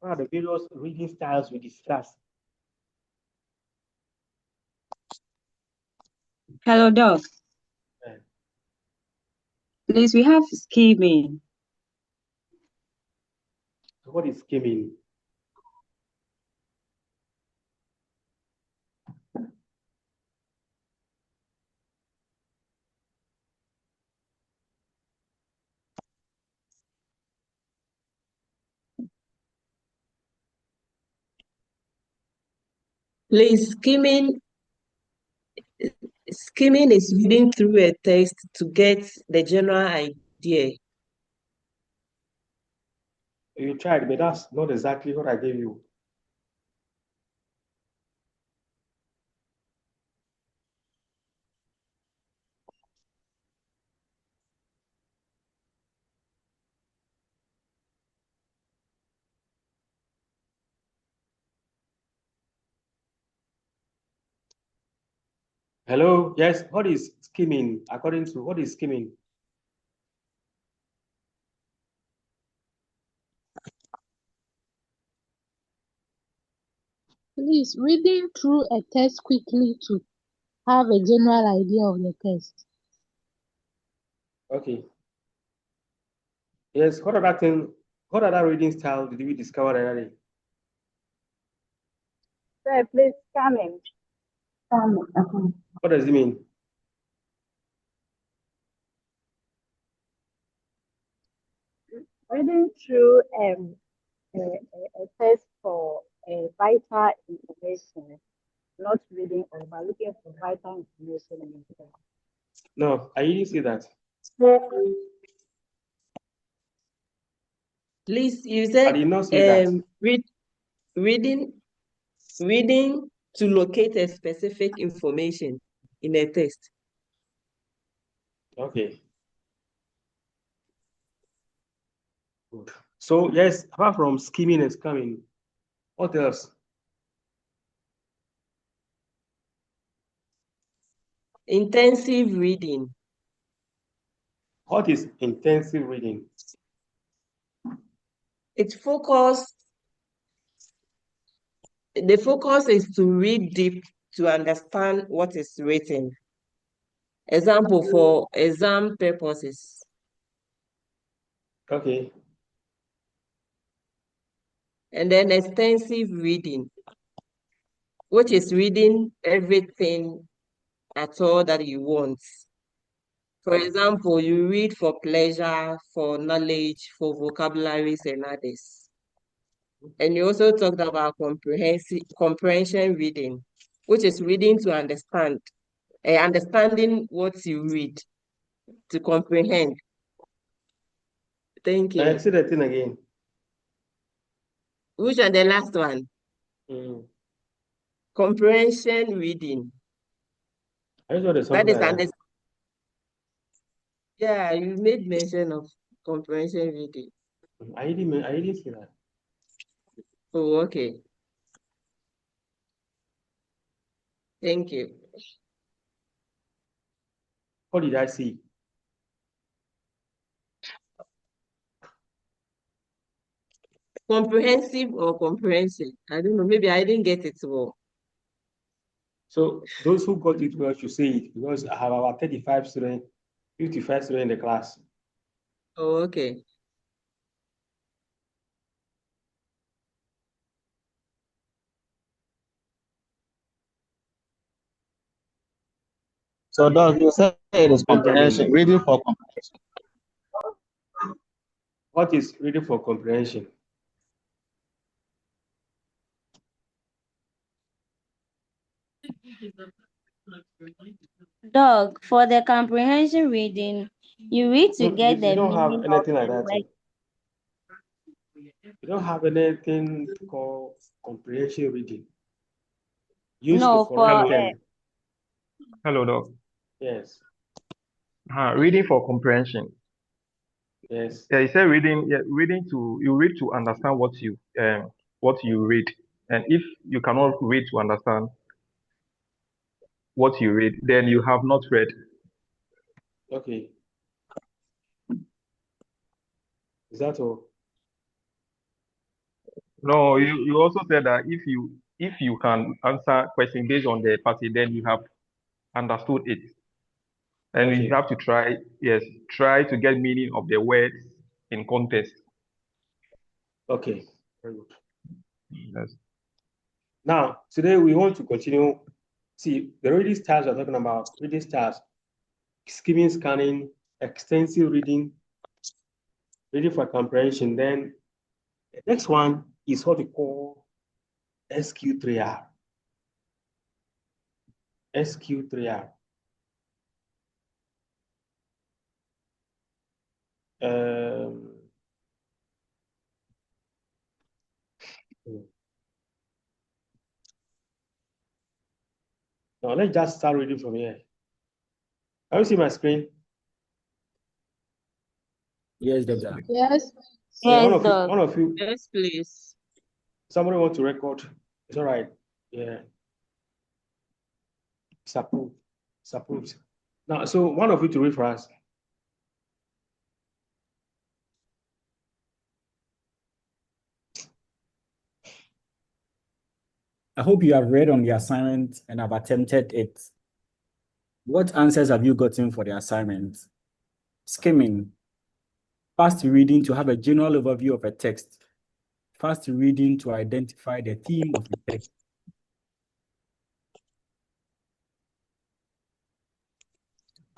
What are the various reading styles we discussed? Hello, Doc. Yeah. Please, we have skimming. So what is skimming? Please, skimming is reading through a text to get the general idea. You tried, but that's not exactly what I gave you. Hello, yes, what is skimming? According to what is skimming? Please, reading through a text quickly to have a general idea of the text. Okay. Yes, what other reading style did we discover already? Sir, please come in. What does it mean? Reading through a test for vital information, not reading over, looking for vital information in the text. No, I didn't see that. Please, you I said did not see that. reading to locate a specific information in a text. Okay. Good. So yes, apart from skimming and scamming, what else? Intensive reading. What is intensive reading? The focus is to read deep to understand what is written. Example for exam purposes. Okay. And then extensive reading, which is reading everything at all that you want. For example, you read for pleasure, for knowledge, for vocabularies and others. And you also talked about comprehension reading, which is reading to understand, understanding what you read, to comprehend. Thank you. Say that thing again. Which are the last one? Comprehension reading. I saw there's That something is like that. Yeah, you made mention of comprehension reading. I didn't see that. Oh, okay. Thank you. What did I see? Comprehensive or comprehensive? I don't know. Maybe I didn't get it well. So those who got it well should say it, because I have about 35 students, 55 students in the class. Oh, okay. So, Doc, you say it is comprehension, reading for comprehension. What is reading for comprehension? Doc, for the comprehension reading, you read to get the You don't have meaning of anything like the that. word. You don't have anything called comprehension reading. Use No, the correct term. Hello, Doc. Yes. Reading for comprehension. Yes. Yeah, you said reading. Yeah, you read to understand what you read, and if you cannot read to understand what you read, then you have not read. Okay. Is that all? No, you also said that if you can answer question based on the passage, then you have understood it. And Okay. you have to try to get meaning of the words in context. Okay. Very good. Yes. Now, today we want to continue. See, the reading styles we're talking about, reading styles, skimming, scanning, extensive reading, reading for comprehension. Then the next one is what we call SQ3R. SQ3R. Now let's just start reading from here. Can you see my screen? Yes, Doctor. Yes. Yeah, Yes, Doc. one of you, Yes, please. somebody want to record. It's all right. Yeah. It's approved. It's approved. Now, so one of you to read for us. I hope you have read on the assignment and have attempted it. What answers have you gotten for the assignment? Skimming. Fast reading to have a general overview of a text. Fast reading to identify the theme of the text.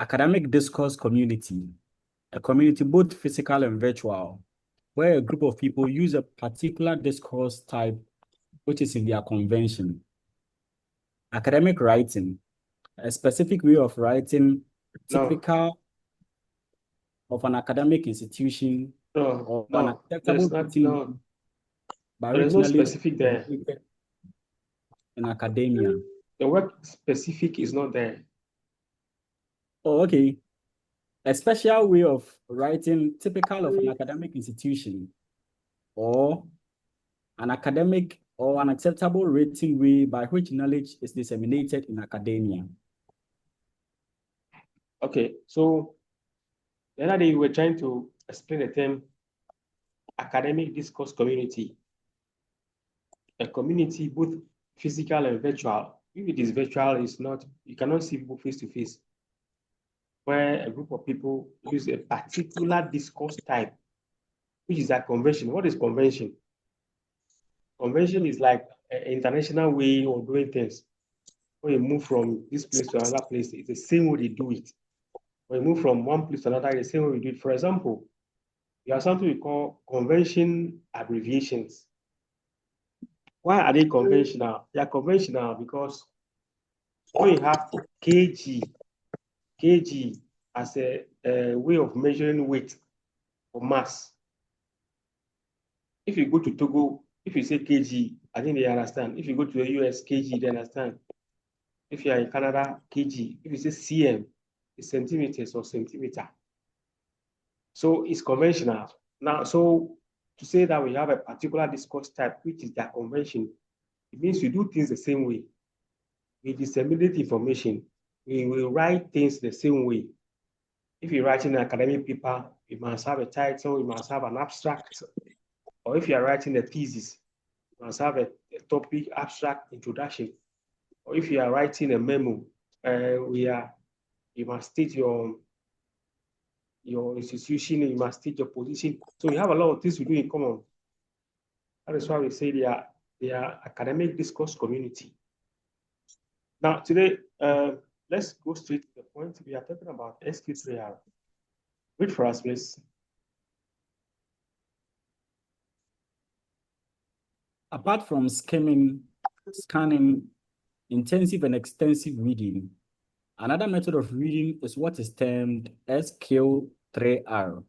Academic discourse community. A community both physical and virtual, where a group of people use a particular discourse type which is in their convention. Academic writing. A specific way of writing typical of an academic institution or an acceptable writing by There is no originally specific there. in academia. The word specific is not there. Oh, okay. A special way of writing typical of an academic institution or an academic or an acceptable written way by which knowledge is disseminated in academia. Okay, so the other day we were trying to explain the term academic discourse community. A community, both physical and virtual. If it is virtual, it's not, you cannot see people face to face. Where a group of people use a particular discourse type, which is a convention. What is convention? Convention is like an international way of doing things. When you move from this place to another place, it's the same way they do it. When you move from one place to another, it's the same way we do it. For example, you have something we call convention abbreviations. Why are they conventional? They are conventional because when you have kg as a way of measuring weight or mass. If you go to Togo, if you say kg, I think they understand. If you go to the US, kg, they understand. If you are in Canada, kg. If you say cm, it's centimeters or centimeter. So it's conventional. Now, so to say that we have a particular discourse type, which is their convention, it means we do things the same way. We disseminate information. We will write things the same way. If you're writing an academic paper, you must have a title, you must have an abstract. Or if you are writing a thesis, you must have a topic, abstract, introduction. Or if you are writing a memo, you must state your institution, you must state your position. So you have a lot of things we do in common. That is why we say they are academic discourse community. Now, today, let's go straight to the point. We are talking about SQ3R. Read for us, please. Apart from skimming, scanning, intensive and extensive reading, another method of reading is what is termed SQ3R.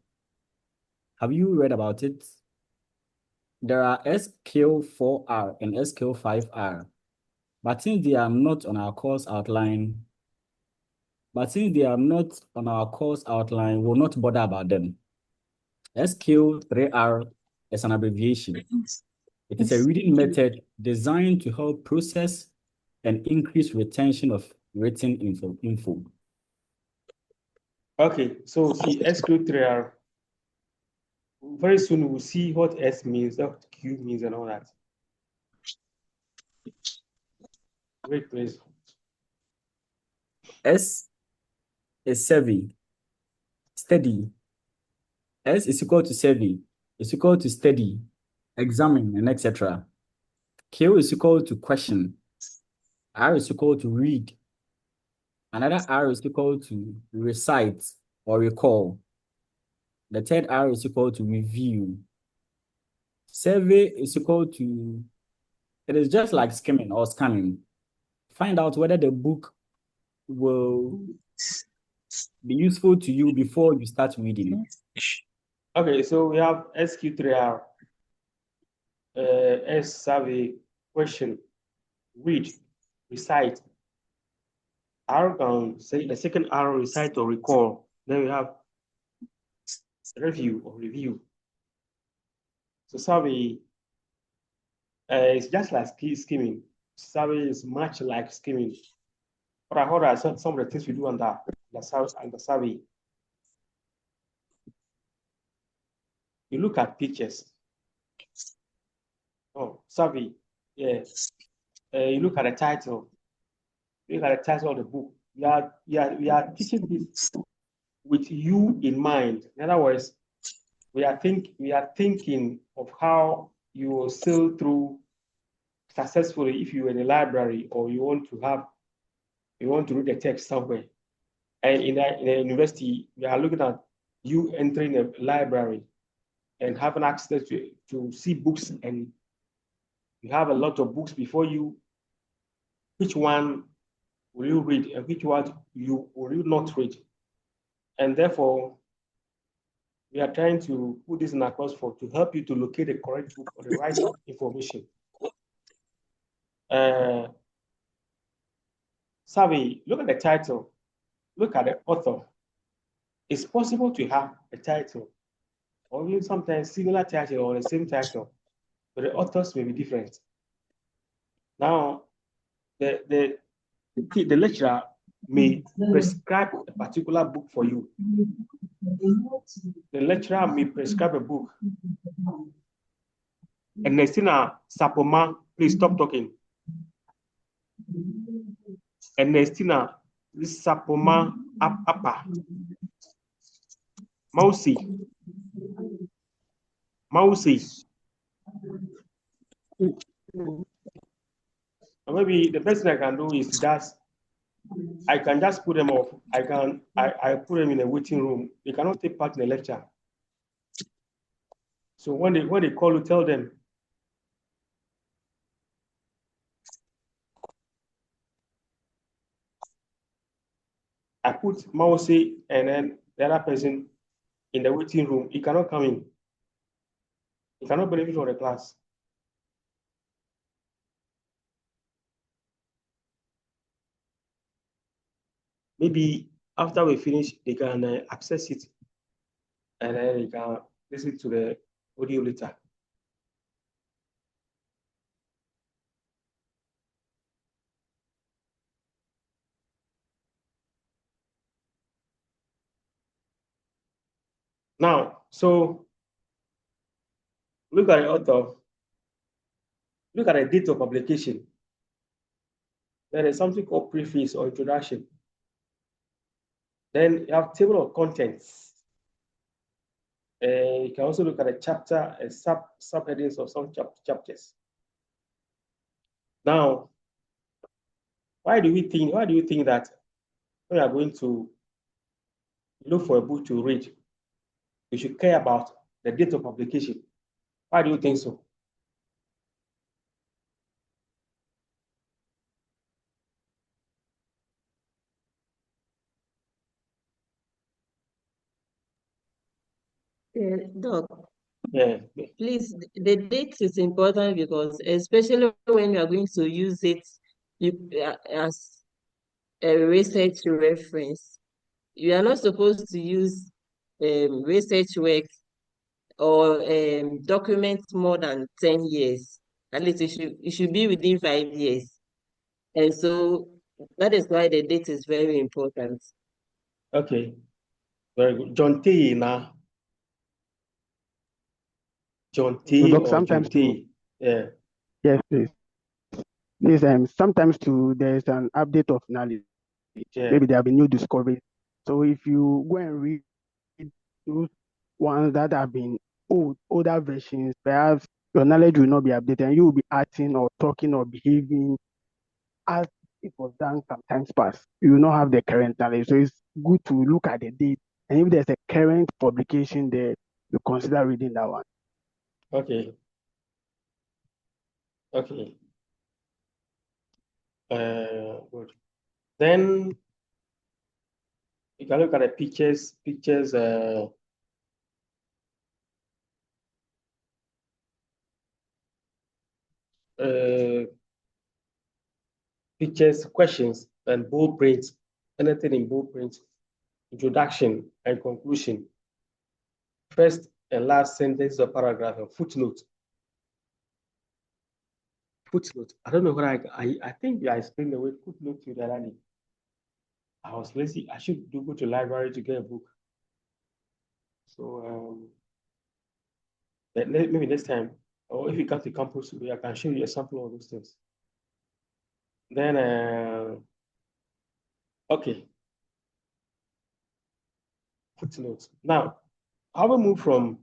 Have you read about it? There are SQ4R and SQ5R, but since they are not on our course outline, we'll not bother about them. SQ3R is an abbreviation. It is a reading method designed to help process and increase retention of written info. Okay, so see SQ3R. Very soon we'll see what S means, what Q means, and all that. Great, please. S is survey, study. S is equal to survey, is equal to study, examine, and etc. Q is equal to question. R is equal to read. Another R is equal to recite or recall. The third R is equal to review. Survey is equal to, it is just like skimming or scanning. Find out whether the book will be useful to you before you start reading. Okay, so we have SQ3R, S survey, question, read, recite. R say the second R, recite or recall. Then we have review or review. So survey is just like skimming. Survey is much like skimming. But I heard that some of the things we do on the survey. You look at pictures. Oh, survey. Yeah. You look at the title. You look at the title of the book. We are teaching this with you in mind. In other words, we are thinking of how you will sail through successfully if you're in a library or you want to read the text somewhere. And in a university, we are looking at you entering a library and having access to see books, and you have a lot of books before you. Which one will you read and which one will you not read? And therefore, we are trying to put this in across to help you to locate the correct book or the right information. Survey, look at the title, look at the author. It's possible to have a title or even sometimes similar title or the same title, but the authors may be different. Now, the lecturer may prescribe a particular book for you. The lecturer may prescribe a book. And Nestina Sapoma, please stop talking. And Nestina, this Sapoma Apa. Mausi. Maybe the best thing I can do is I can just put them off. I put them in a waiting room. They cannot take part in the lecture. So when they call you, tell them. I put Mausi and then the other person in the waiting room. He cannot come in. He cannot benefit from the class. Maybe after we finish, they can access it, and then they can listen to the audio later. Now, so look at the author. Look at the date of publication. There is something called preface or introduction. Then you have table of contents. You can also look at a chapter and subheadings of some chapters. Now, why do you think that when you are going to look for a book to read, you should care about the date of publication? Why do you think so? Doc, Yeah. please, the date is important because especially when you are going to use it as a research reference, you are not supposed to use research work or documents more than 10 years. At least it should be within 5 years. And so that is why the date is very important. Okay. Very good. John T. Now. John So, Tay Doc, or John sometimes too, Tay. Yeah. yes, please. Please, sometimes too, there's an update of knowledge. Yeah. Maybe there have been new discoveries. So if you go and read those ones that have been older versions, perhaps your knowledge will not be updated and you will be acting or talking or behaving as it was done sometimes past. You will not have the current knowledge. So it's good to look at the date. And if there's a current publication there, you consider reading that one. Okay. Okay. Good. Then you can look at the pictures, questions, and bold print, anything in bold print, introduction and conclusion, first and last sentence of paragraph, and footnote. Footnote. I don't know what I think I explained the way footnote to the other day. I was lazy. I should go to the library to get a book. So maybe next time, or if you come to campus, I can show you a sample of those things. Then, okay, footnotes. Now, how we move from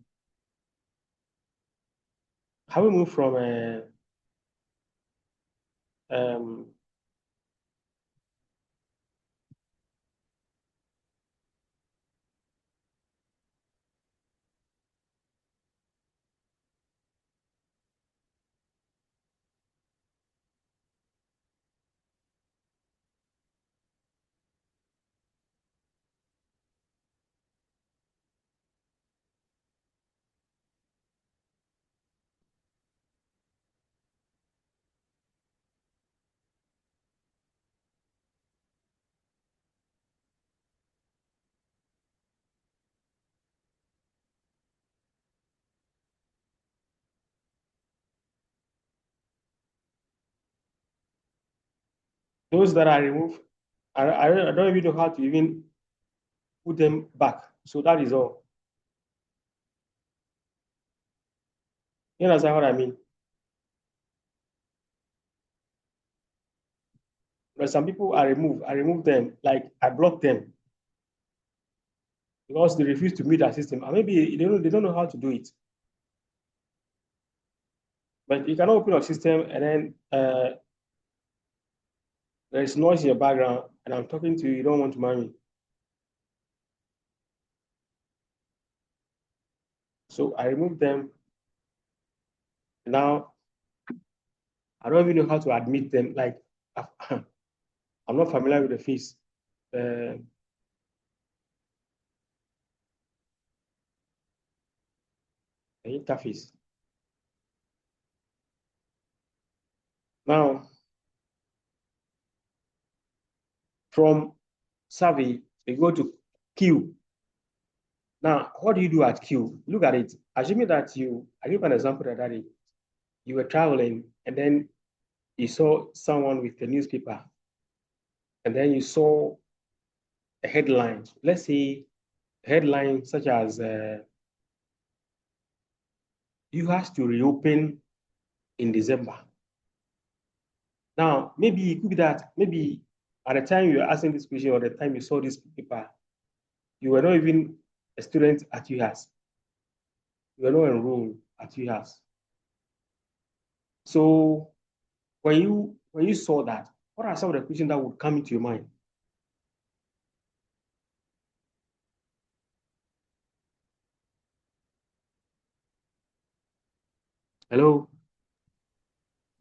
those that I remove, I don't even know how to even put them back. So that is all. You understand what I mean? But some people I remove them, like I block them because they refuse to meet our system. And maybe they don't know how to do it. But you cannot open your system and then there's noise in your background and I'm talking to you, you don't want to marry me. So I remove them. Now I don't even know how to admit them. Like I'm not familiar with the face. The interface. Now from survey, we go to Q. Now, what do you do at Q? Look at it. Assuming that I give an example that day, you were traveling and then you saw someone with the newspaper and then you saw a headline. Let's say a headline such as you have to reopen in December. Now, maybe it could be that maybe at the time you were asking this question or the time you saw this paper, you were not even a student at UHAS. You were not enrolled at UHAS. So when you saw that, what are some of the questions that would come into your mind? Hello?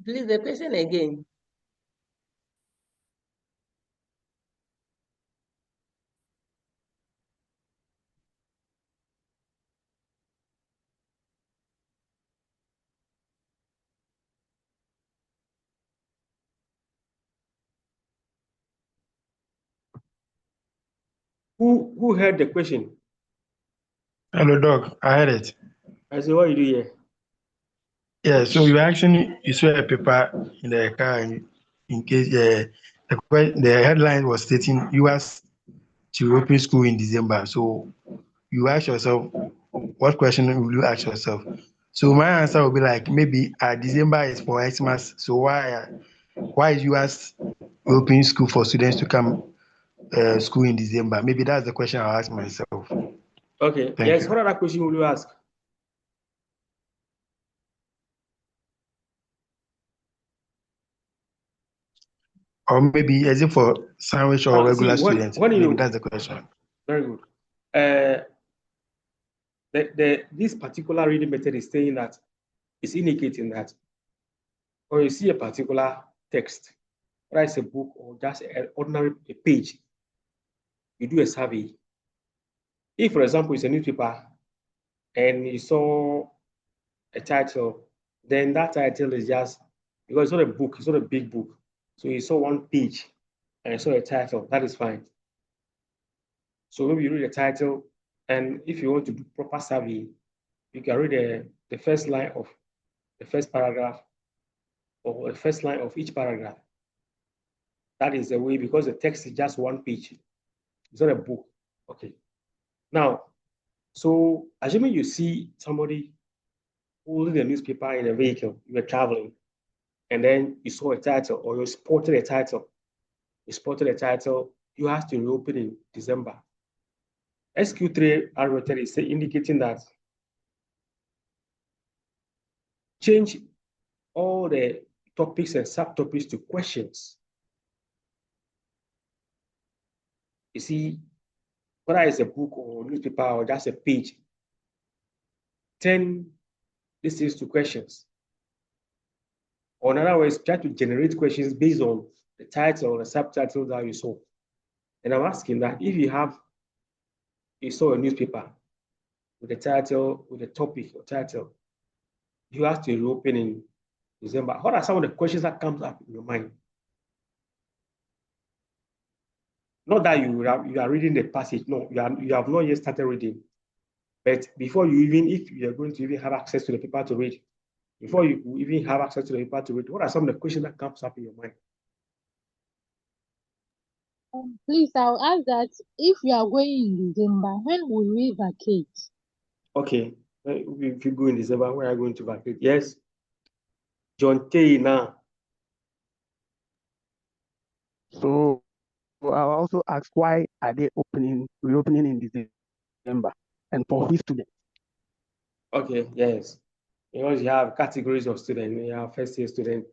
Please, the question again. Who heard the question? Hello, Doc. I heard it. I said, what you do here? Yeah, so you saw a paper in the car and in case the headline was stating US to open school in December. So you ask yourself, what question will you ask yourself? So my answer will be like maybe December is for Xmas. So why is US opening school for students to come school in December? Maybe that's the question I'll ask myself. Okay. Thank Yes. you. What other question will you ask? Or maybe is it for sandwich or Now, see, regular students? when Maybe you that's the question. very good. This particular reading method is saying that it's indicating that when you see a particular text, whether it's a book or just an ordinary page, you do a survey. If, for example, it's a newspaper and you saw a title, then that title is just because it's not a book, it's not a big book. So you saw one page and you saw a title, that is fine. So maybe you read the title, and if you want to do proper survey, you can read the first line of the first paragraph or the first line of each paragraph. That is the way, because the text is just one page. It's not a book. Okay. Now, so assuming you see somebody holding a newspaper in a vehicle, you were traveling, and then you saw a title or you spotted a title. You have to reopen in December. SQ3R method is indicating that change all the topics and subtopics to questions. You see, whether it's a book or newspaper or just a page, turn these things to questions. Or in other words, try to generate questions based on the title or the subtitle that you saw. And I'm asking that if you saw a newspaper with a title, with a topic or title, you have to reopen in December. What are some of the questions that comes up in your mind? Not that you are reading the passage. No, you have not yet started reading. But before you even, if you are going to even have access to the paper to read, before you even have access to the paper to read, what are some of the questions that comes up in your mind? Please, I'll ask that if you are going in December, when will we vacate? Okay, if you go in December, where are you going to vacate? Yes, John K. Now. So I'll also ask why are they reopening in December and for which students? Okay, yes. Because you have categories of students. You have first year student,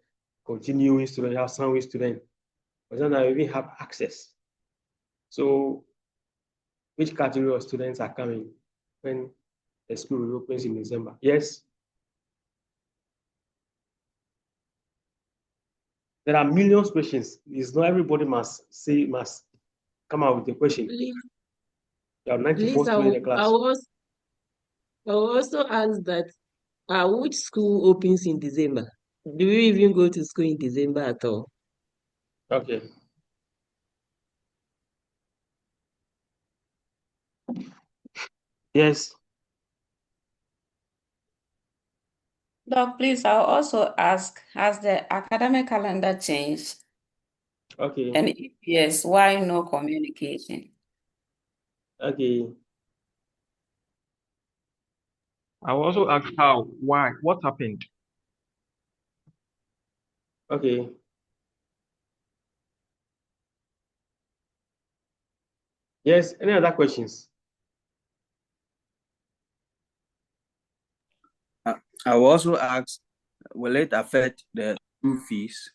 continuing student, you have sandwich student. But then I even have access. So which category of students are coming when the school reopens in December? Yes. There are millions of questions. It's not everybody must come out with a question. Please, You have 94 students in the class. I will also ask that which school opens in December? Do you even go to school in December at all? Okay. Yes. Doc, please, I'll also ask, has the academic calendar changed? Okay. And if yes, why no communication? Okay. I will also ask how, why, what happened? Okay. Yes. Any other questions? I will also ask, will it affect the school fees?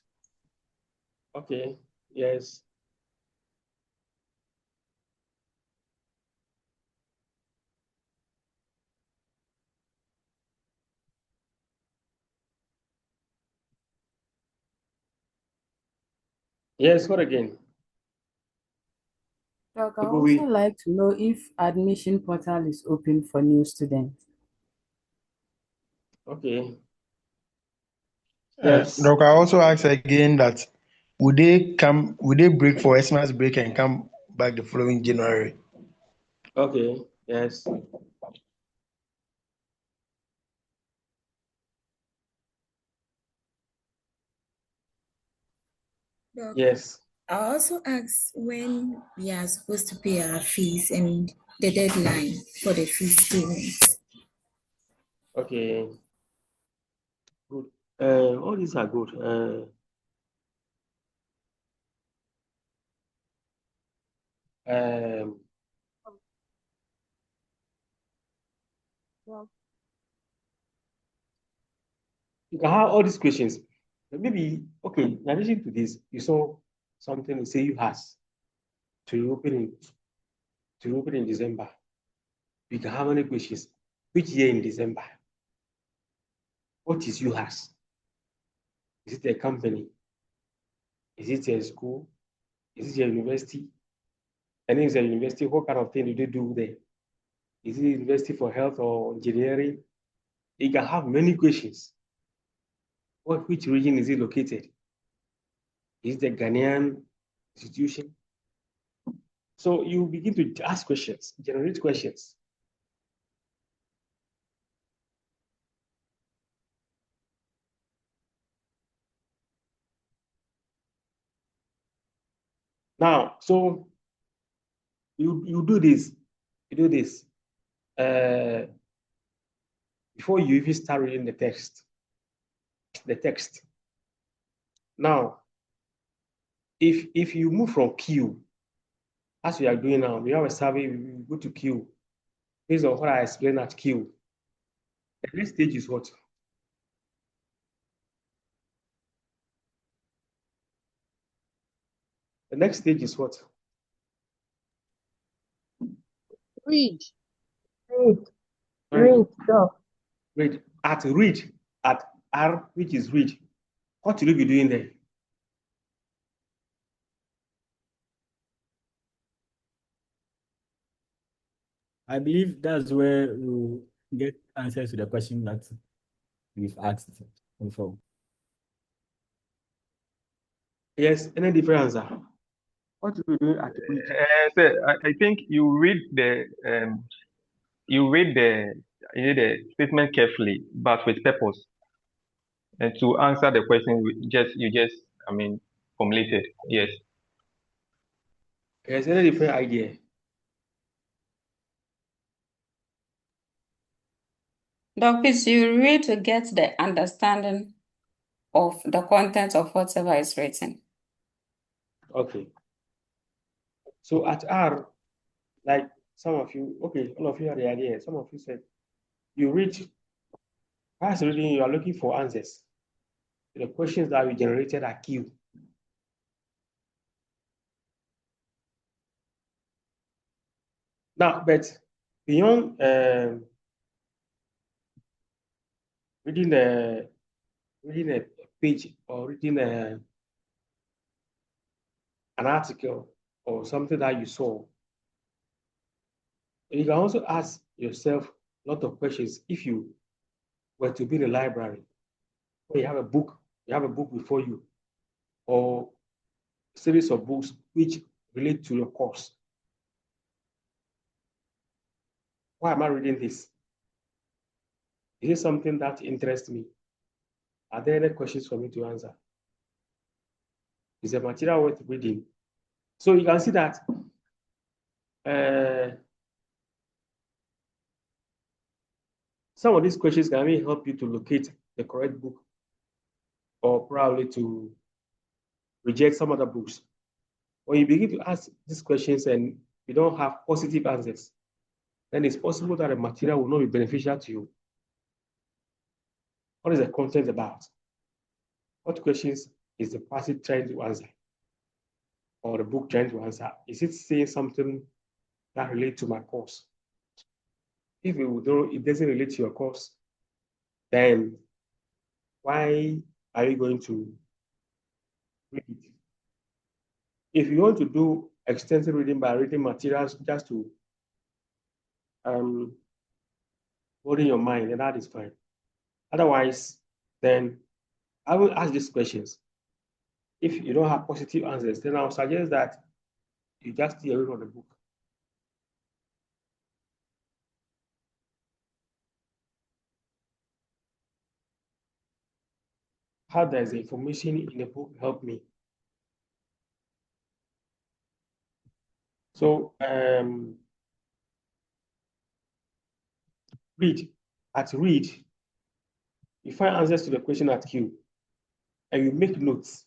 Okay. Yes. Yes. What again? Doc, I also like to know if admission portal is open for new students. Okay. Yes. Doc, I also ask again that would they break for Xmas break and come back the following January? Okay. Yes. Doc, Yes. I also asked when we are supposed to pay our fees and the deadline for the fees payments. Okay. All these are good. You can have all these questions. But maybe, okay, in addition to this, you saw something, say you has to reopen in December. You can have many questions. Which year in December? What is you has? Is it a company? Is it a school? Is it a university? And if it's a university, what kind of thing do they do there? Is it a university for health or engineering? You can have many questions. Which region is it located? Is it a Ghanaian institution? So you begin to ask questions, generate questions. Now, so you do this, before you even start reading the text. Now, if you move from Q, as we are doing now, we have a survey, we go to Q, based on what I explained at Q. The next stage is what? The next stage is what? Read. Read. Read. At R, which is read. What will you be doing there? I believe that's where we get answers to the question that we've asked before. Yes, any different answer? What do we do at read? I think you read the the statement carefully, but with purpose, and to answer the question you just formulated. Yes. Yes, any different idea? Doc, please, you read to get the understanding of the content of whatever is written. Okay. So at R, like some of you, okay, all of you had the idea. Some of you said you read, as reading, you are looking for answers. The questions that we generated are Q. Now, but beyond reading a page or reading an article or something that you saw, you can also ask yourself a lot of questions. If you were to be in a library, or you have a book before you, or a series of books which relate to your course. Why am I reading this? Is it something that interests me? Are there any questions for me to answer? Is the material worth reading? So you can see that some of these questions can really help you to locate the correct book or probably to reject some other books. When you begin to ask these questions and you don't have positive answers, then it's possible that the material will not be beneficial to you. What is the content about? What questions is the passage trying to answer? Or the book trying to answer? Is it saying something that relates to my course? If it doesn't relate to your course, then why are you going to read it? If you want to do extensive reading by reading materials just to hold in your mind, then that is fine. Otherwise, then I will ask these questions. If you don't have positive answers, then I'll suggest that you just stay away from the book. How does the information in the book help me? So read. At read, You find answers to the question at Q, and you make notes.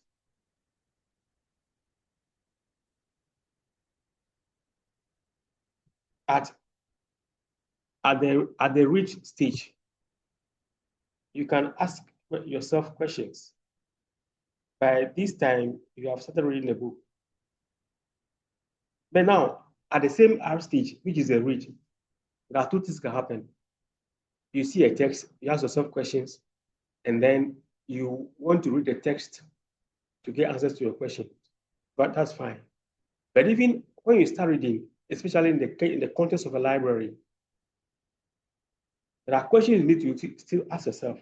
At the reach stage, you can ask yourself questions. By this time, you have started reading the book. But now, at the same R stage, which is the reach, there are two things can happen. You see a text, you ask yourself questions, and then you want to read the text to get answers to your question. But that's fine. But even when you start reading, especially in the context of a library, there are questions you need to still ask yourself.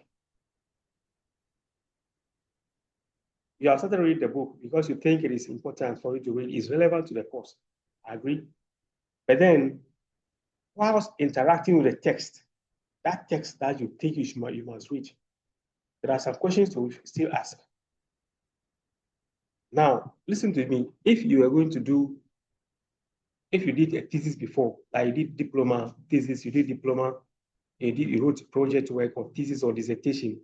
You have started to read the book because you think it is important for you to read, is relevant to the course. I agree. But then, whilst interacting with the text, that text that you think you must read, there are some questions to still ask. Now, listen to me. If you are going to do, if you did a thesis before, like you did diploma thesis, you did diploma, you wrote project work or thesis or dissertation,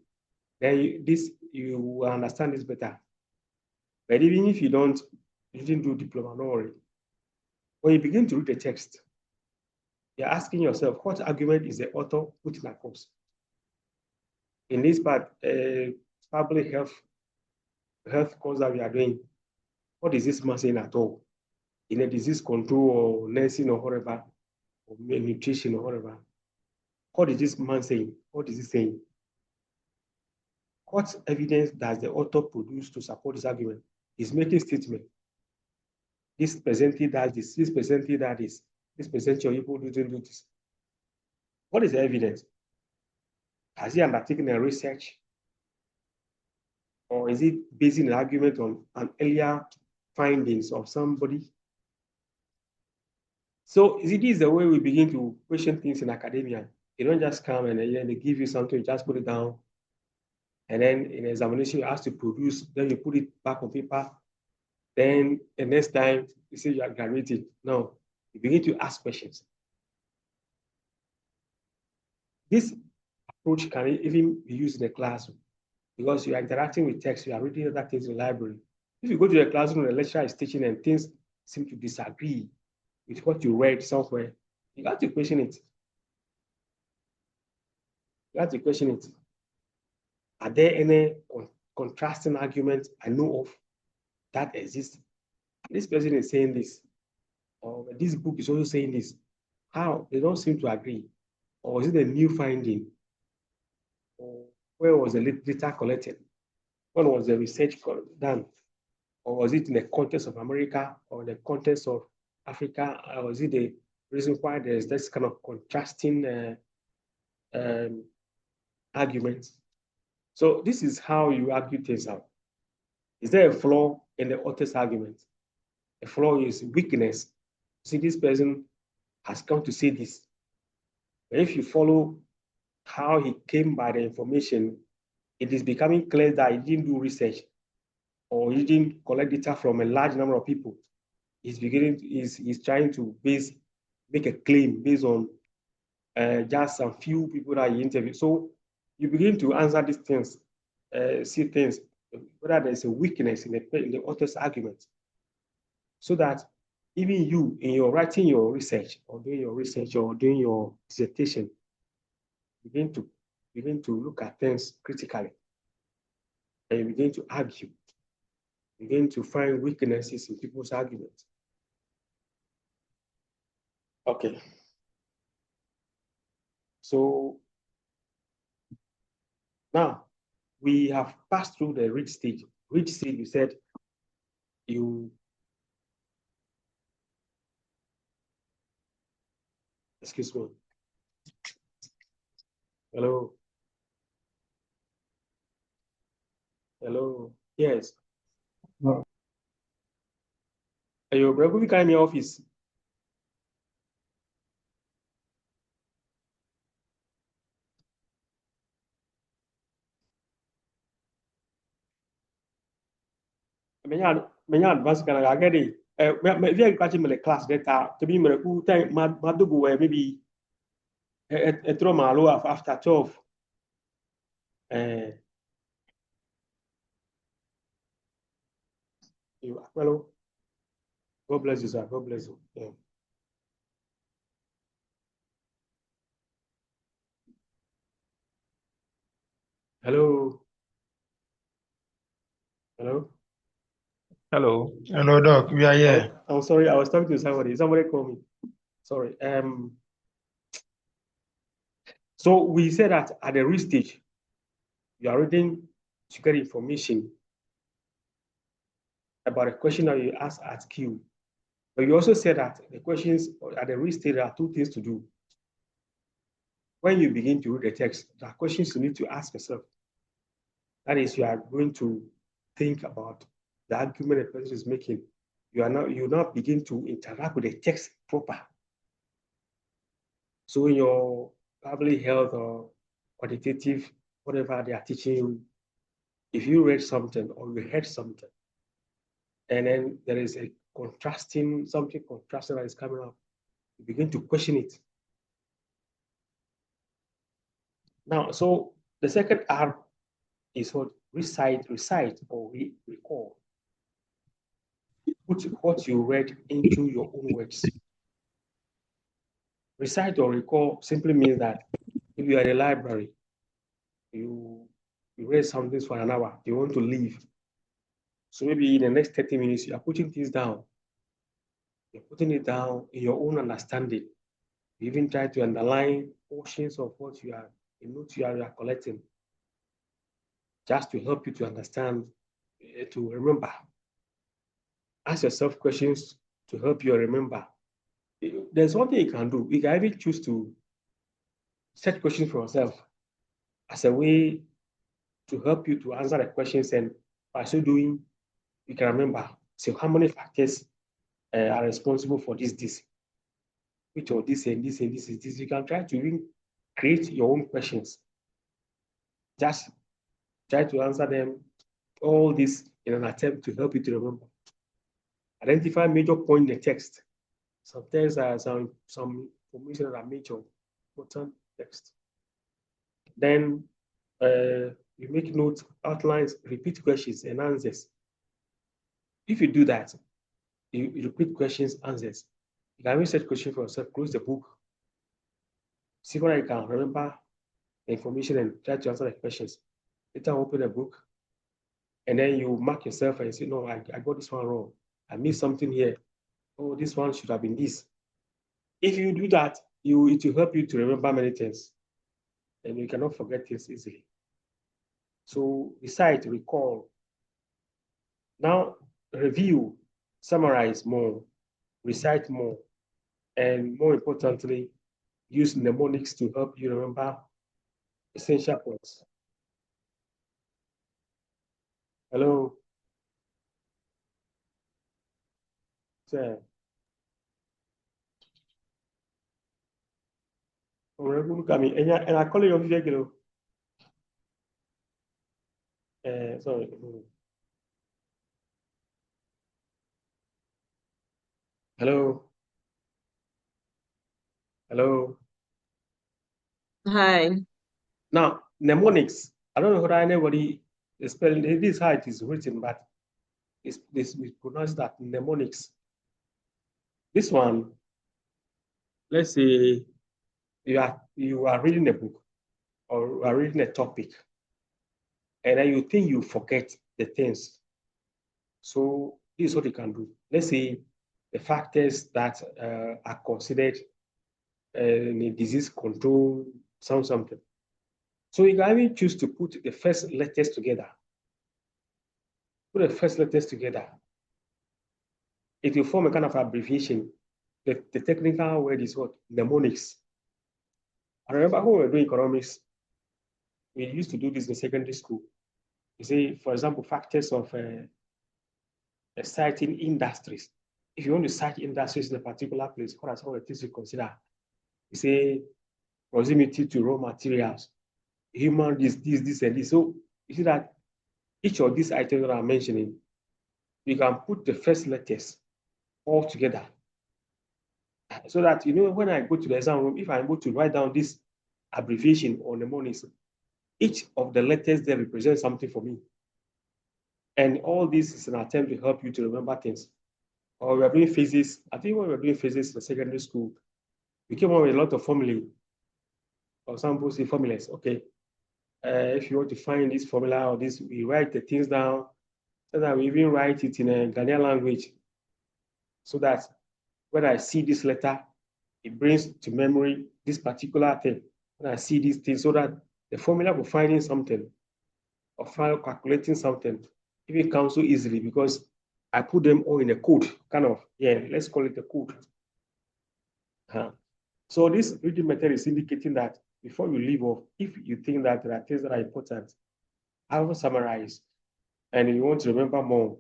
then you will understand this better. But even if you didn't do diploma, don't worry. When you begin to read the text, you're asking yourself, what argument is the author putting across? In this part, public health course that we are doing, what is this man saying at all? In a disease control or nursing or whatever, or nutrition or whatever, what is this man saying? What is he saying? What evidence does the author produce to support this argument? He's making statement. This presently does this, this presently does this, this presently people didn't do this. What is the evidence? Has he undertaken a research? Or is it basing an argument on an earlier findings of somebody? So this is the way we begin to question things in academia. You don't just come and then they give you something, you just put it down. And then in examination, you ask to produce, then you put it back on paper. Then the next time, you say you are graduated. No, you begin to ask questions. This approach can even be used in the classroom because you are interacting with text, you are reading other things in the library. If you go to the classroom, the lecturer is teaching and things seem to disagree with what you read somewhere, you got to question it. You have to question it. Are there any contrasting arguments I know of that exist? This person is saying this, or this book is also saying this. How? They don't seem to agree. Or is it a new finding? Or where was the data collected? When was the research done? Or was it in the context of America or the context of Africa? Or was it the reason why there's this kind of contrasting arguments? So this is how you argue things out. Is there a flaw in the author's argument? A flaw is weakness. See, this person has come to say this. But if you follow how he came by the information, it is becoming clear that he didn't do research or he didn't collect data from a large number of people. He's trying to make a claim based on just a few people that he interviewed. So you begin to answer these things, see things, whether there's a weakness in the author's argument, so that even you, in your writing your research or doing your dissertation, begin to look at things critically, and you begin to argue, begin to find weaknesses in people's arguments. Okay. So now we have passed through the reach stage. Reach stage, you said excuse me. Hello. Hello. Yes. No. Are you able to come in the office? Menya advance kana agade me catch me class data to be me ku time madugo maybe etro malo after 12 Hello. God bless you, sir. God bless you. Yeah. Hello. Hello. Hello. Hello, Doc. We are here. I'm sorry. I was talking to somebody. Somebody called me. Sorry. So we said that at the read stage, you are reading to get information about a question that you ask at Q. But you also said that the questions at the read stage, there are two things to do. When you begin to read the text, there are questions you need to ask yourself. That is, you are going to think about the argument the person is making. You now begin to interact with the text proper. So in your public health or quantitative, whatever they are teaching you, if you read something or you heard something, and then there is a something contrasting that is coming up, you begin to question it. Now, so the second R is what? Recite or recall. Put what you read into your own words. Recite or recall simply means that if you are in a library, you read something for an hour, you want to leave. So maybe in the next 30 minutes, you are putting things down. You're putting it down in your own understanding. You even try to underline portions of what you are, the notes you are collecting, just to help you to understand, to remember. Ask yourself questions to help you remember. There's one thing you can do. You can even choose to set questions for yourself as a way to help you to answer the questions, and by so doing, you can remember. So how many factors are responsible for this? Which of this and this and this is this? You can try to even create your own questions. Just try to answer them, all this in an attempt to help you to remember. Identify major points in the text. Sometimes there are some information that are major, important text. Then you make notes, outlines, repeat questions and answers. If you do that, you repeat questions, answers. You can research questions for yourself, close the book, see whether you can remember the information and try to answer the questions. Later, open the book, and then you mark yourself and say, no, I got this one wrong. I missed something here. Oh, this one should have been this. If you do that, it will help you to remember many things, and you cannot forget things easily. So recite, recall. Now review, summarize more, recite more, and more importantly, use mnemonics to help you remember essential points. Hello. Sir. And I call you on video. Sorry. Hello. Hello. Hi. Now, mnemonics. I don't know whether anybody is spelling this is how it is written, but we pronounce that mnemonics. This one, let's say you are reading a book or you are reading a topic, and then you think you forget the things. So this is what you can do. Let's say the factors that are considered in disease control, something. So you can even choose to put the first letters together. Put the first letters together. It will form a kind of abbreviation. The technical word is what? Mnemonics. I remember when we were doing economics, we used to do this in secondary school. You say, for example, factors of citing industries. If you want to cite industries in a particular place, what are some of the things you consider? You say proximity to raw materials, human this, and this. So you see that each of these items that I'm mentioning, you can put the first letters all together. So that, when I go to the exam room, if I'm able to write down this abbreviation or mnemonics, Each of the letters there represents something for me. And all this is an attempt to help you to remember things. Or we are doing physics. I think when we were doing physics in secondary school, we came up with a lot of formulae. For example, say formulas. Okay, if you want to find this formula or this, we write the things down, so that we even write it in a Ghanaian language, so that when I see this letter, it brings to memory this particular thing. When I see these things, so that the formula for finding something or calculating something even comes so easily, because I put them all in a code, kind of, yeah, let's call it a code. So this reading method is indicating that before you leave off, if you think that there are things that are important, I will summarize, and you want to remember more,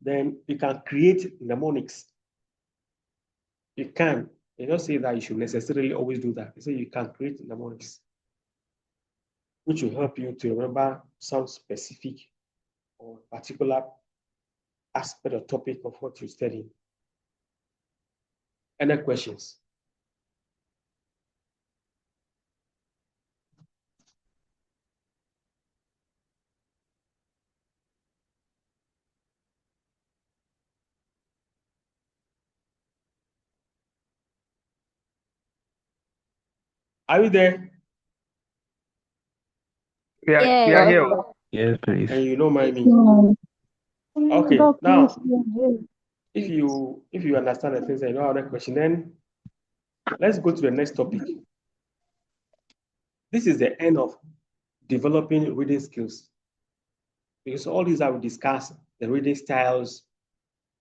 then you can create mnemonics. You can. You don't say that you should necessarily always do that. You say you can create mnemonics, which will help you to remember some specific or particular aspect or topic of what you're studying. Any questions? Are you there? We are Yes. here. Yes, please. And you don't mind me? Yes. Okay. Doc, Now, please, yeah. if you understand the things and you know other question, then let's go to the next topic. This is the end of developing reading skills, because all these I will discuss the reading styles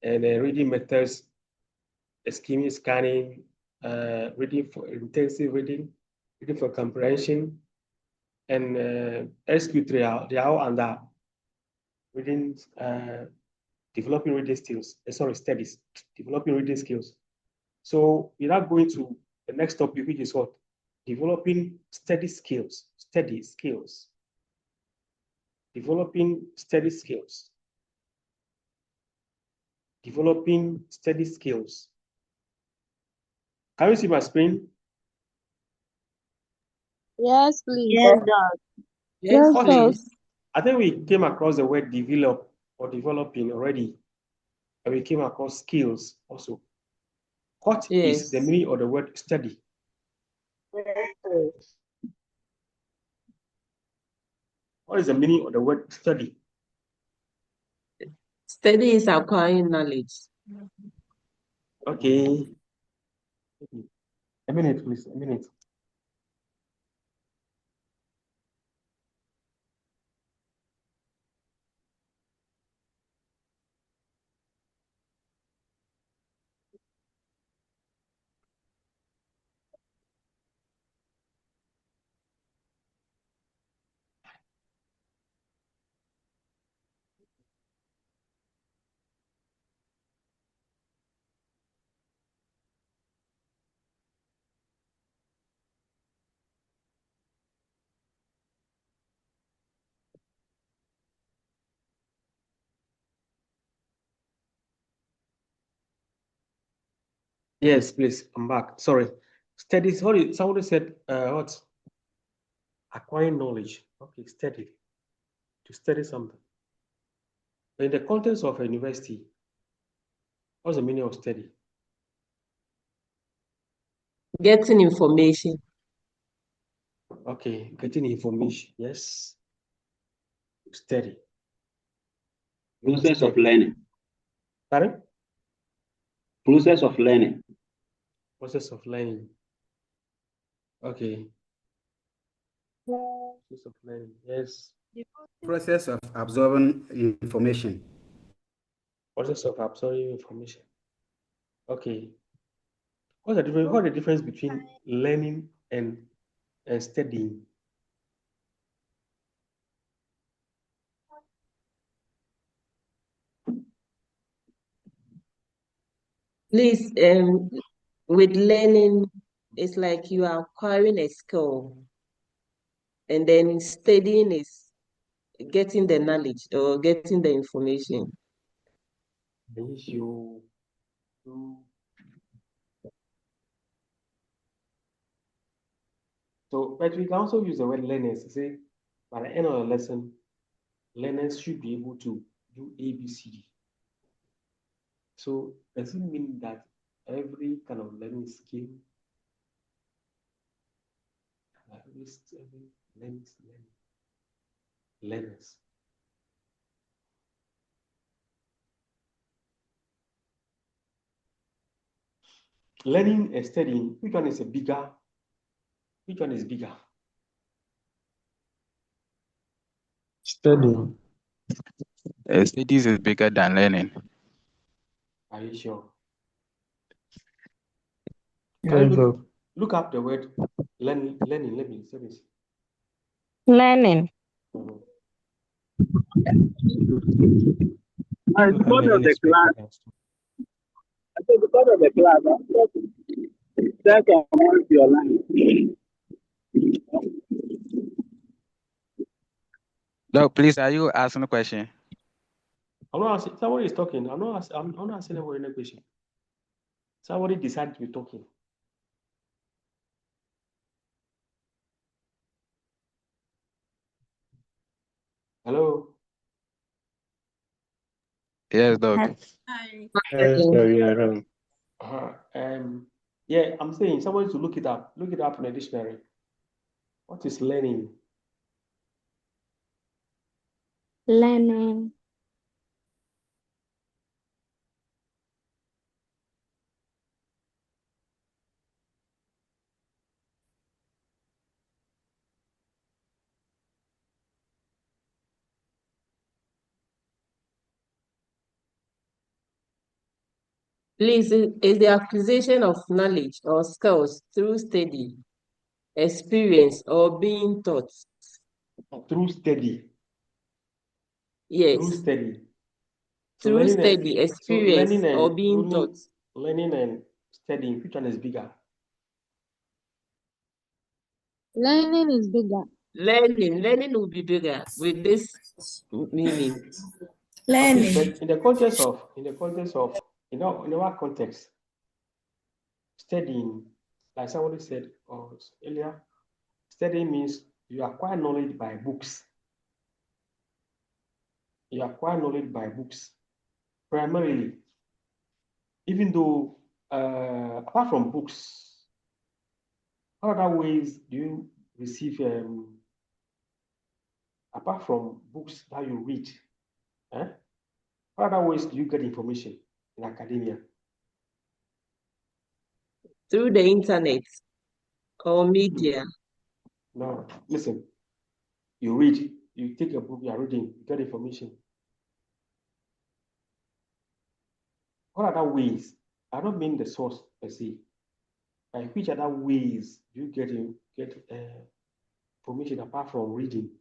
and the reading methods, schema scanning, reading for intensive reading, reading for comprehension, and SQ3R. They are all under reading, developing reading skills. Studies, developing reading skills. So we're now going to the next topic, which is what? Developing study skills. Study skills. Developing study skills. Developing study skills. Can you see my screen? Yes, please. Yes, Doc. Yes, Yes, Doc. please. I think we came across the word develop or developing already, and we came across skills also. What is the Yes. meaning of the word study? What is the meaning of the word study? Study is acquiring knowledge. Okay. A minute, please. A minute. Yes, please. I'm back. Sorry. Studies. Somebody said what? Acquiring knowledge. Okay, study. To study something. In the context of a university, what's the meaning of study? Getting information. Okay, getting information. Yes. Study. Process of learning. Pardon? Process of learning. Process of learning. Okay. Process of learning. Yes. Process of absorbing information. Process of absorbing information. Okay. What's the difference between learning and studying? Please, with learning, it's like you are acquiring a skill, and then studying is getting the knowledge or getting the information. So, but we can also use the word learners to say, by the end of the lesson, learners should be able to do A, B, C, D. So, does it mean that every kind of learning skill, every learners? Learning and studying, which one is bigger? Which one is bigger? Studying. Studies is bigger than learning. Are you sure? Yes, Can you Doc. look up the word learning? Let me see. Learning. Mhm. Because of the class, I said because of the class, I can monitor your line. Doc, please, are you asking a question? I'm not asking. Somebody is talking. I'm not asking anybody any question. Somebody decided to be talking. Hello. Yes, Doc. Yes, Doc, you are wrong. Yeah, I'm saying somebody to look it up. Look it up in a dictionary. What is learning? Learning. Please, is the acquisition of knowledge or skills through study, experience, or being taught. Through study. Yes. Through study. So Through learning and- study, experience, or being taught. Learning and studying, which one is bigger? Learning is bigger. Learning will be bigger with this meaning. Okay, but in the context of in our context, studying, like somebody said earlier, studying means you acquire knowledge by books. You acquire knowledge by books, primarily. Even though, apart from books, what other ways do you receive, apart from books that you read, what other ways do you get information in academia? Through the internet or media. No, listen. You read, you take a book, you are reading, you get information. What other ways? I don't mean the source per se. Like which other ways do you get information apart from reading?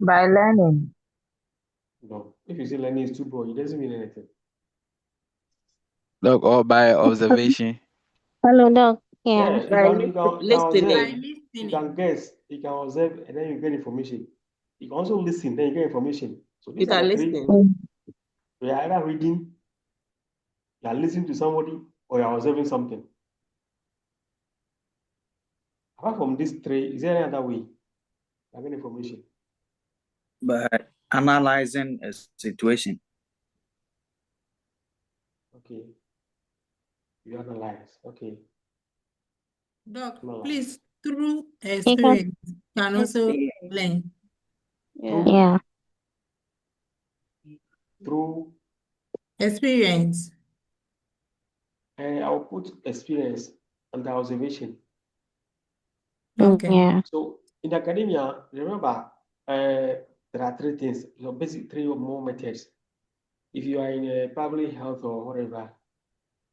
By learning. No. If you say learning is too broad, it doesn't mean anything. Doc, or by observation. Hello, Doc. Yeah, Yeah. you can observe, Listening. you can guess, you can observe, and then you get information. You can also listen, then you get information. So these You are can the three. listen. You are either reading, you are listening to somebody, or you are observing something. Apart from these three, is there any other way to get information? By analyzing a situation. Okay. You analyze. Okay. Doc, No. please, through experience, can also learn. Yeah. Through Experience. I'll put experience and observation. Okay. Yeah. So in academia, remember, there are three things, basically three or more methods. If you are in public health or whatever,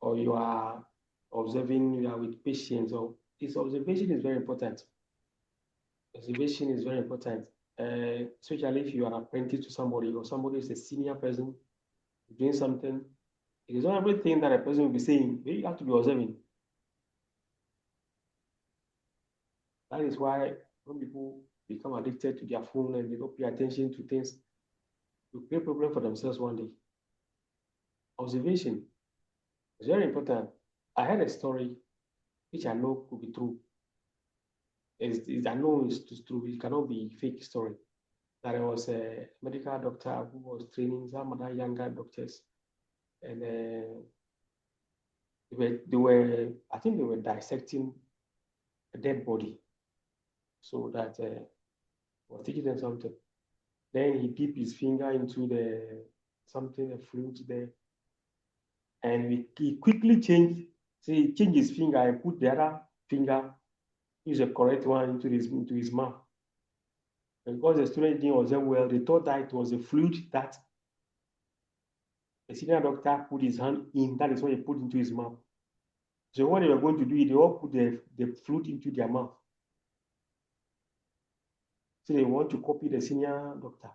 or you are observing, you are with patients, or this observation is very important. Observation is very important, especially if you are apprenticed to somebody or somebody is a senior person doing something. It is not everything that a person will be saying, you have to be observing. That is why when people become addicted to their phone and they don't pay attention to things, will create problem for themselves one day. Observation is very important. I heard a story which I know could be true. I know it's true. It cannot be fake story. That there was a medical doctor who was training some other younger doctors, and I think they were dissecting a dead body, so that was teaching them something. Then he dipped his finger into the fluid there, and he quickly changed. So he changed his finger and put the other finger, use the correct one into his mouth. And because the student didn't observe well, they thought that it was a fluid that the senior doctor put his hand in. That is what he put into his mouth. So what they were going to do, they all put the fluid into their mouth. So they want to copy the senior doctor.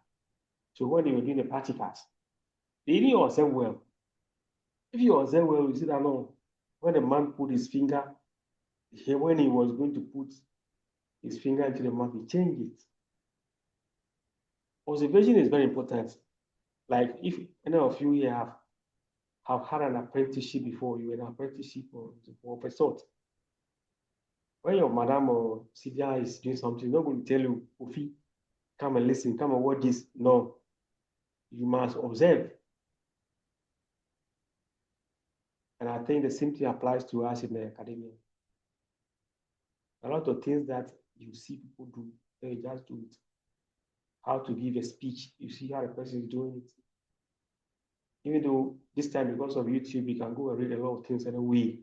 So when they were doing the practicals, they didn't observe well. If you observe well, you see that no, when the man put his finger, when he was going to put his finger into the mouth, he changed it. Observation is very important. Like if any of you here have had an apprenticeship before, you were an apprenticeship or of a sort. When your madam or senior is doing something, not going to tell you, Kofi, come and listen, come and watch this. No, you must observe. And I think the same thing applies to us in the academia. A lot of things that you see people do, they just do it. How to give a speech, you see how the person is doing it. Even though this time, because of YouTube, you can go and read a lot of things anyway.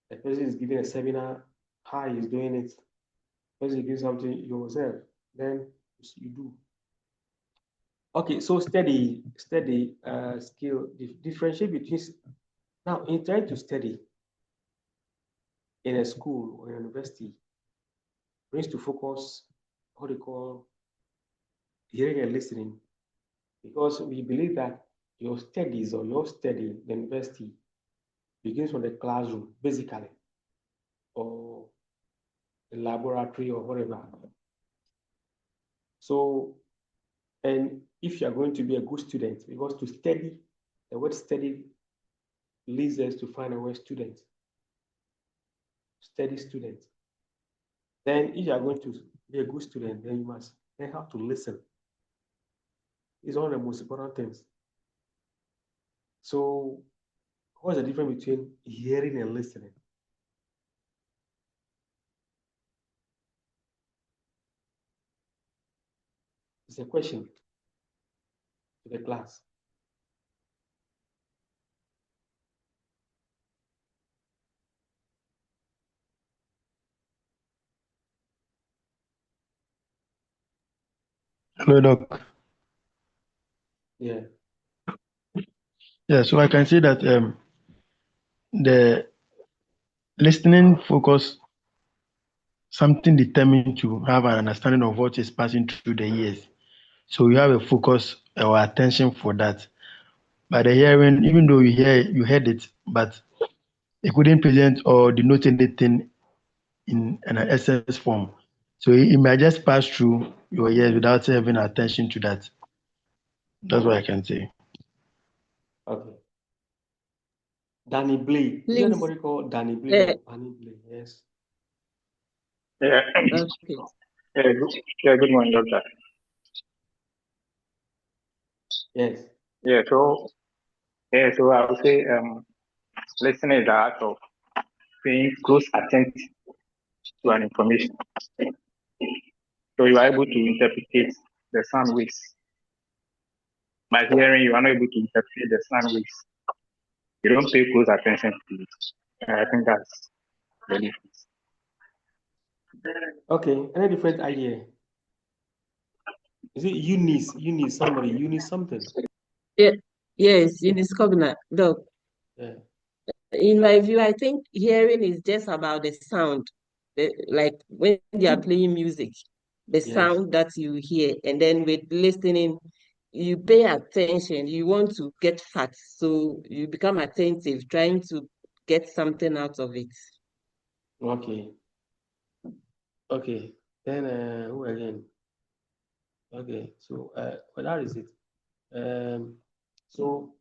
The person is giving a seminar, how he's doing it. The person is doing something, you observe, then you do. Okay, so steady skill, differentiate between, now in trying to study in a school or a university, brings to focus what they call hearing and listening, because we believe that your studies or your study in the university begins from the classroom, basically, or the laboratory or whatever. So, and if you are going to be a good student, because to study, the word study leads us to find a word student, study student. Then if you are going to be a good student, then you must learn how to listen. It's one of the most important things. So what's the difference between hearing and listening? It's a question to the class. Hello, Doc. Yeah. Yeah, so I can say that the listening focus something determined to have an understanding of what is passing through the ears. So you have a focus or attention for that. But the hearing, even though you heard it, but it couldn't present or denote anything in an essence form. So it might just pass through your ears without having attention to that. That's what I can say. Okay. Danny Blake. Is there Please. anybody called Danny Blake or Danny Blake? Yes. Yeah. Okay. Good morning, doctor. Yes. Yeah, so I would say listening is the art of paying close attention to an information. So you are able to interpret the sound waves. By hearing, you are not able to interpret the sound waves. You don't pay close attention to it. I think that's the difference. Okay. Any different idea? Is it Eunice? Eunice somebody? Eunice something? Yeah. Yes, in this covenant, Doc. Yeah. In my view, I think hearing is just about the sound. Like when you are playing music, the Yes. sound that you hear, and then with listening, you pay attention. You want to get facts, so you become attentive, trying to get something out of it. Okay. Okay. Then who again? Okay. So well, that is it. So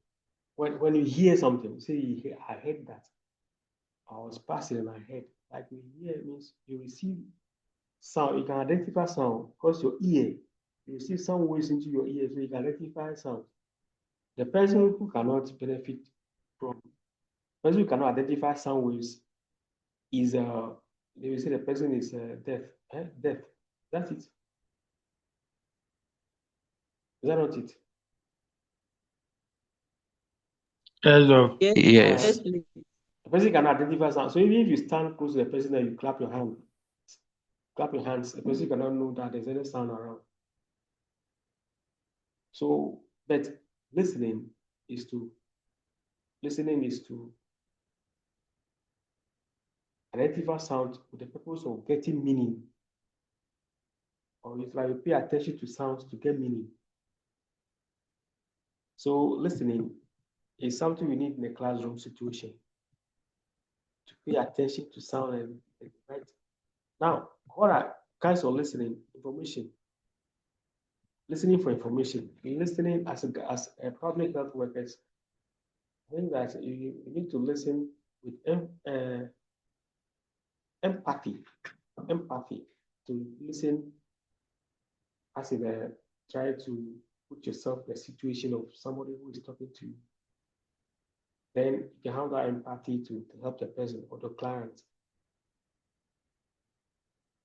when you hear something, say I heard that. I was passing in my head. Like you hear means you receive sound. You can identify sound because your ear, you receive some waves into your ear, so you can identify sound. The person who cannot benefit from, person who cannot identify sound waves is they will say the person is deaf. Deaf. That's it. Is that not it? Yes, Yes. please. The person cannot identify sound. So even if you stand close to the person and you clap your hands, the person cannot know that there's any sound around. So, but listening is to identify sound with the purpose of getting meaning, or it's like you pay attention to sounds to get meaning. So listening is something we need in a classroom situation, to pay attention to sound and right. Now, what are kinds of listening? Information. Listening for information. Listening as a public health workers, I think that you need to listen with empathy to listen as in try to put yourself in the situation of somebody who is talking to you. Then you can have that empathy to help the person or the client.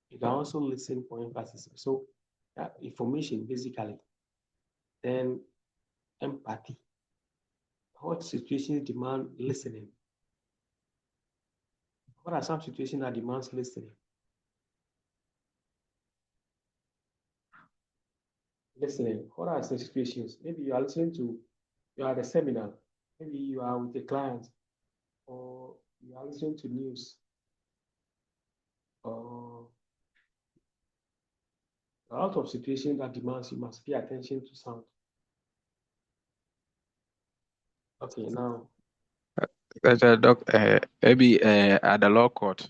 You can also listen for emphasis. So information basically. Then empathy. What situations demand listening? What are some situations that demands listening? Listening. What are the situations? Maybe you are at a seminar. Maybe you are with a client, or you are listening to news, or a lot of situations that demands you must pay attention to sound. Okay, now. Maybe at the law court.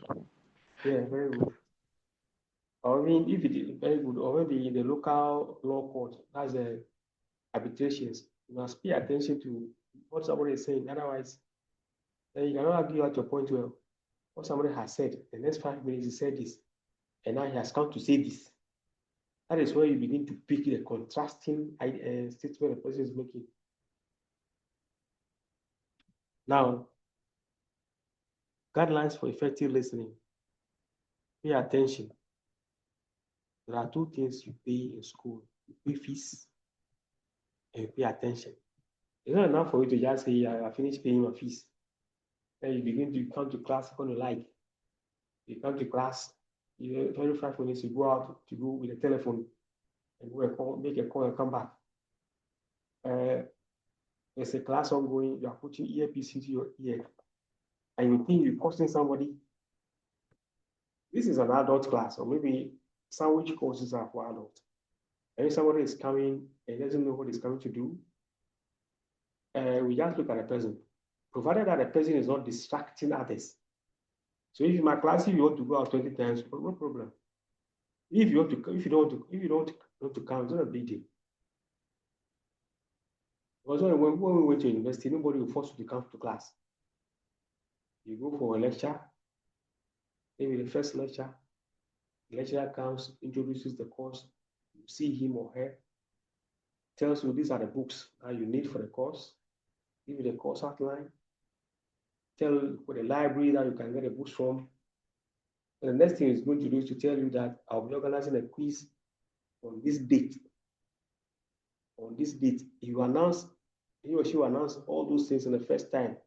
Yeah, very good. Or I mean, if it is very good, or maybe in the local law court, that's the arbitrations. You must pay attention to what somebody is saying. Otherwise, then you cannot argue at your point well. What somebody has said, the next 5 minutes he said this, and now he has come to say this. That is where you begin to pick the contrasting statement the person is making. Now, guidelines for effective listening. Pay attention. There are two things you pay in school. You pay fees and you pay attention. It's not enough for you to just say, I finished paying my fees. Then you begin to come to class when you like. You come to class, 25 minutes, you go out to go with a telephone and make a call and come back. There's a class ongoing, you are putting earpiece into your ear, and you think you're costing somebody. This is an adult class, or maybe sandwich courses are for adults. And if somebody is coming and doesn't know what he's coming to do, we just look at the person, provided that the person is not distracting others. So if in my class, if you want to go out 20 times, no problem. If you don't want to come, it's not a big deal. Because when we went to university, nobody will force you to come to class. You go for a lecture, maybe the first lecture, the lecturer comes, introduces the course, you see him or her, tells you these are the books that you need for the course, give you the course outline, tell you for the library that you can get the books from. And the next thing is going to do is to tell you that I'll be organizing a quiz on this date. On this date, he or she will announce all those things in the first time.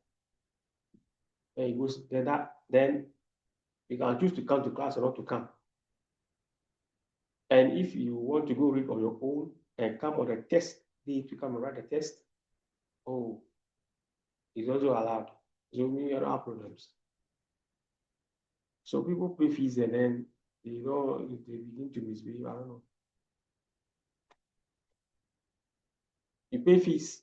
And he goes, then you can choose to come to class or not to come. And if you want to go read on your own and come on the test day to come and write the test, it's also allowed. So we don't have problems. So people pay fees and then they begin to misbehave. I don't know. You pay fees,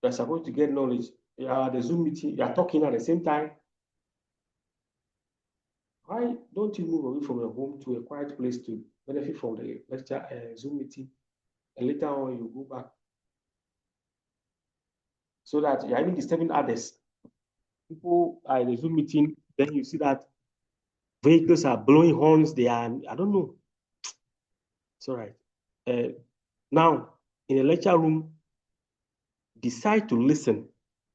you're supposed to get knowledge. You are at the Zoom meeting, you are talking at the same time. Why don't you move away from your home to a quiet place to benefit from the lecture Zoom meeting, and later on you go back, so that you are even disturbing others? People are in the Zoom meeting, Then you see that vehicles are blowing horns. They are, I don't know. It's all right. Now, in a lecture room, decide to listen.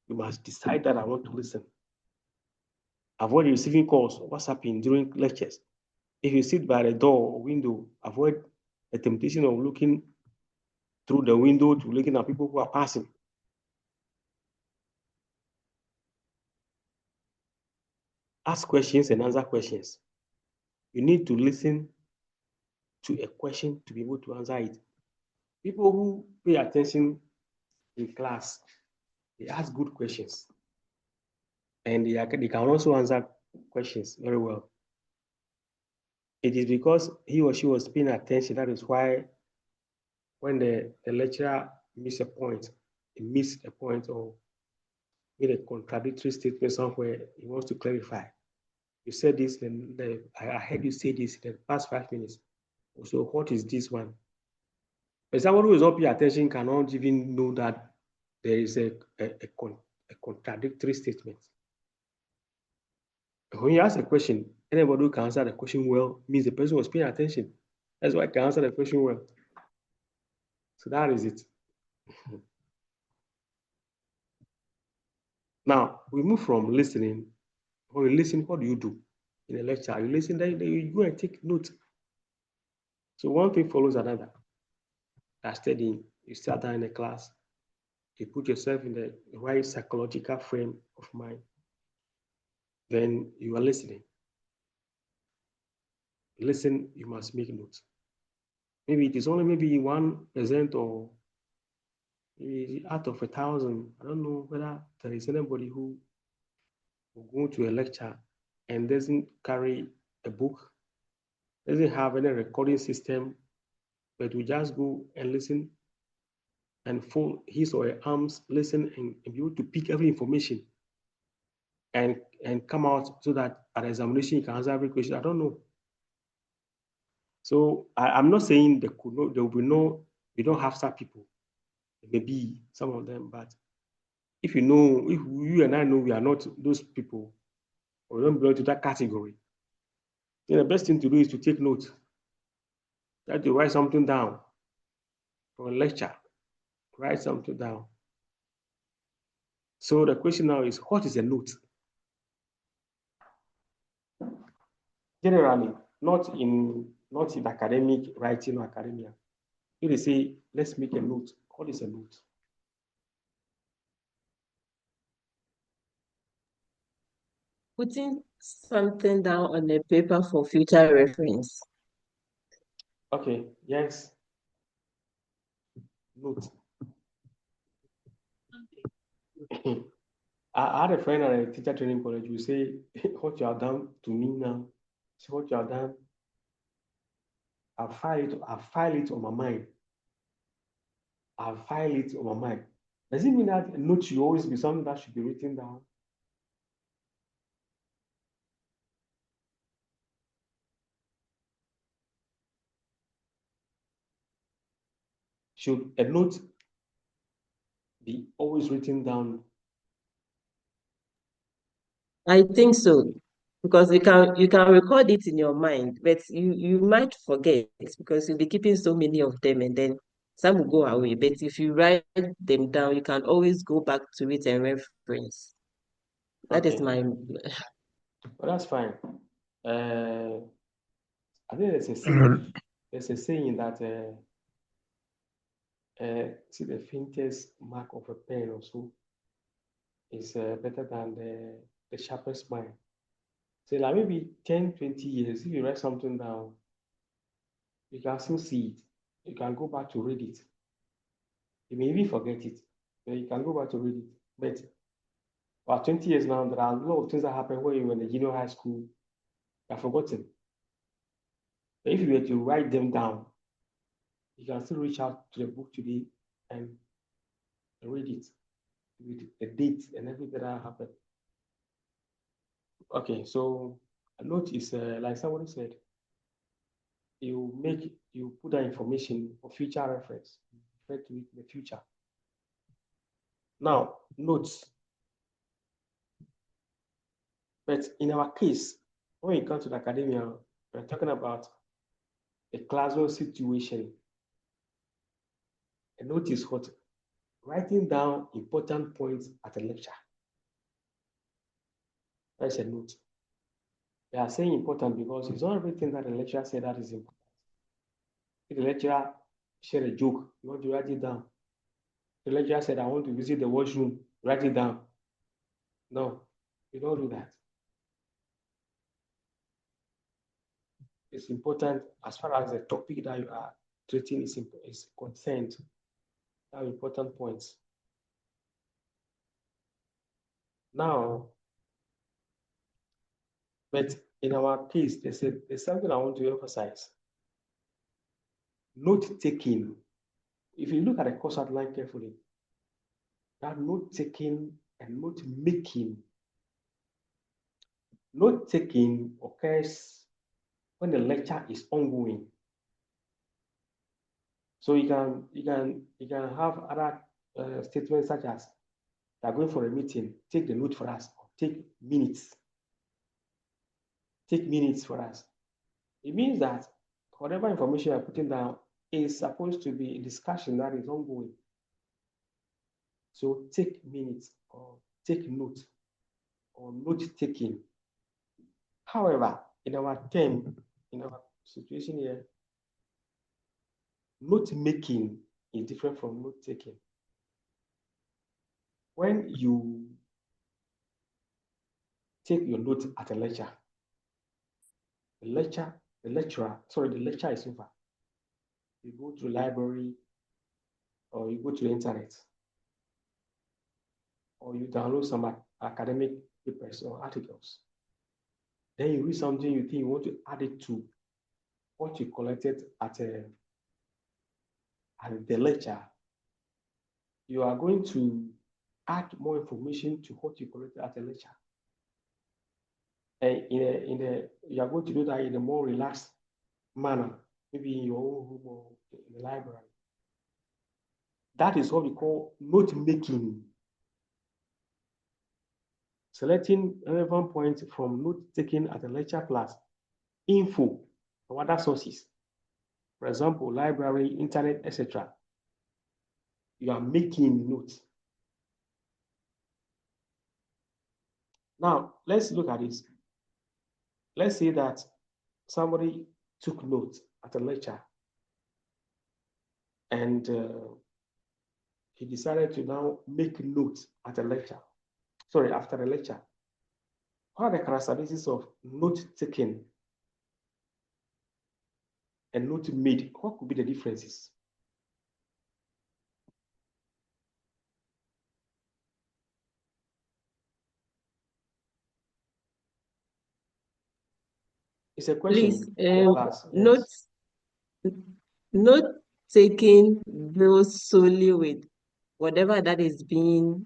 You must decide that I want to listen. Avoid receiving calls, what's happening during lectures. If you sit by the door or window, avoid the temptation of looking through the window to looking at people who are passing. Ask questions and answer questions. You need to listen to a question to be able to answer it. People who pay attention in class, they ask good questions. And they can also answer questions very well. It is because he or she was paying attention. That is why when the lecturer missed a point or made a contradictory statement somewhere, he wants to clarify. You said this, and I heard you say this in the past 5 minutes. So what is this one? But someone who is not paying attention cannot even know that there is a contradictory statement. When you ask a question, anybody who can answer the question well means the person was paying attention. That's why I can answer the question well. So that is it. Now, we move from listening. When you listen, what do you do? In a lecture, you listen, then you go and take note. So one thing follows another. That's studying. You start down in the class. You put yourself in the right psychological frame of mind. Then you are listening. Listen, you must make notes. Maybe it is only maybe 1% or maybe out of 1,000. I don't know whether there is anybody who will go to a lecture and doesn't carry a book, doesn't have any recording system, but will just go and listen and fold his or her arms, listen and be able to pick every information and come out so that at examination you can answer every question. I don't know. So I'm not saying there will be no, we don't have such people. Maybe some of them, but if you know, if you and I know we are not those people, or we don't belong to that category, then the best thing to do is to take notes. Try to write something down for a lecture. Write something down. So the question now is, what is a note? Generally, not in academic writing or academia. If they say, let's make a note, what is a note? Putting something down on a paper for future reference. Okay, yes. Note. I had a friend at a teacher training college who say, what you have done to me now, see what you have done, I file it on my mind. I file it on my mind. Does it mean that a note should always be something that should be written down? Should a note be always written down? I think so, because you can record it in your mind, but you might forget because you'll be keeping so many of them, and then some will go away. But if you write them down, you can always go back to it and reference. That is Okay. my. Well, that's fine. I think there's a saying. There's a saying that see the faintest mark of a pen or so is better than the sharpest mind. So like maybe 10, 20 years, if you write something down, you can still see it. You can go back to read it. You may even forget it, but you can go back to read it. But about 20 years now, there are a lot of things that happen when you were in the junior high school, you have forgotten. But if you were to write them down, you can still reach out to the book today and read it with the date and everything that happened. Okay, so a note is like somebody said, you put that information for future reference, refer to it in the future. Now, notes. But in our case, when it comes to the academia, we're talking about a classroom situation. A note is what? Writing down important points at a lecture. That's a note. They are saying important because it's not everything that the lecturer said that is important. If the lecturer shared a joke, you want to write it down. The lecturer said, I want to visit the washroom, write it down. No, you don't do that. It's important as far as the topic that you are treating is concerned. That important points. Now, but in our case, there's something I want to emphasize. Note taking. If you look at the course outline carefully, that note taking and note making. Note taking occurs when the lecture is ongoing. So you can have other statements such as, they are going for a meeting, take the note for us, or take minutes. Take minutes for us. It means that whatever information you are putting down is supposed to be a discussion that is ongoing. So take minutes or take note or note taking. However, in our situation here, note making is different from note taking. When you take your note at a lecture, the lecture is over. You go to the library, or you go to the internet, or you download some academic papers or articles. Then you read something you think you want to add it to what you collected at the lecture. You are going to add more information to what you collected at the lecture. And you are going to do that in a more relaxed manner, maybe in your own room or in the library. That is what we call note making. Selecting relevant points from note taken at a lecture plus info from other sources. For example, library, internet, etc. You are making notes. Now, let's look at this. Let's say that somebody took notes at a lecture and he decided to now make notes at a lecture. Sorry, after a lecture. What are the characteristics of note taken and note made? What could be the differences? It's a question. Please, note taking deals solely with whatever that is being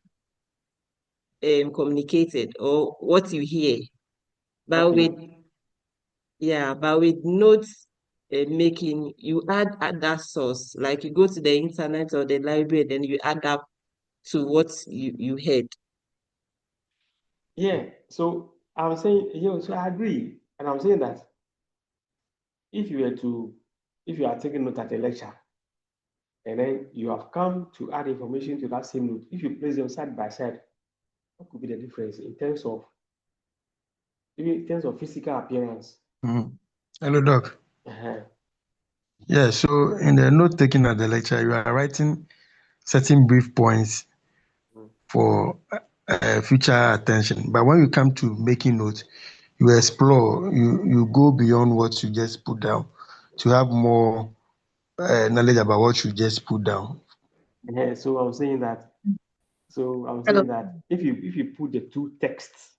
communicated or what you hear. But with notes making, you add that source, like you go to the internet or the library, then you add up to what you heard. Yeah, so I'm saying, so I agree. And I'm saying that if you are taking note at a lecture, and then you have come to add information to that same note, if you place them side by side, what could be the difference in terms of physical appearance? Hello, Doc. Yeah, so in the note taking at the lecture, you are writing certain brief points for future attention. But when you come to making notes, you explore, you go beyond what you just put down to have more knowledge about what you just put down. Yeah, so I'm saying that. If you put the two texts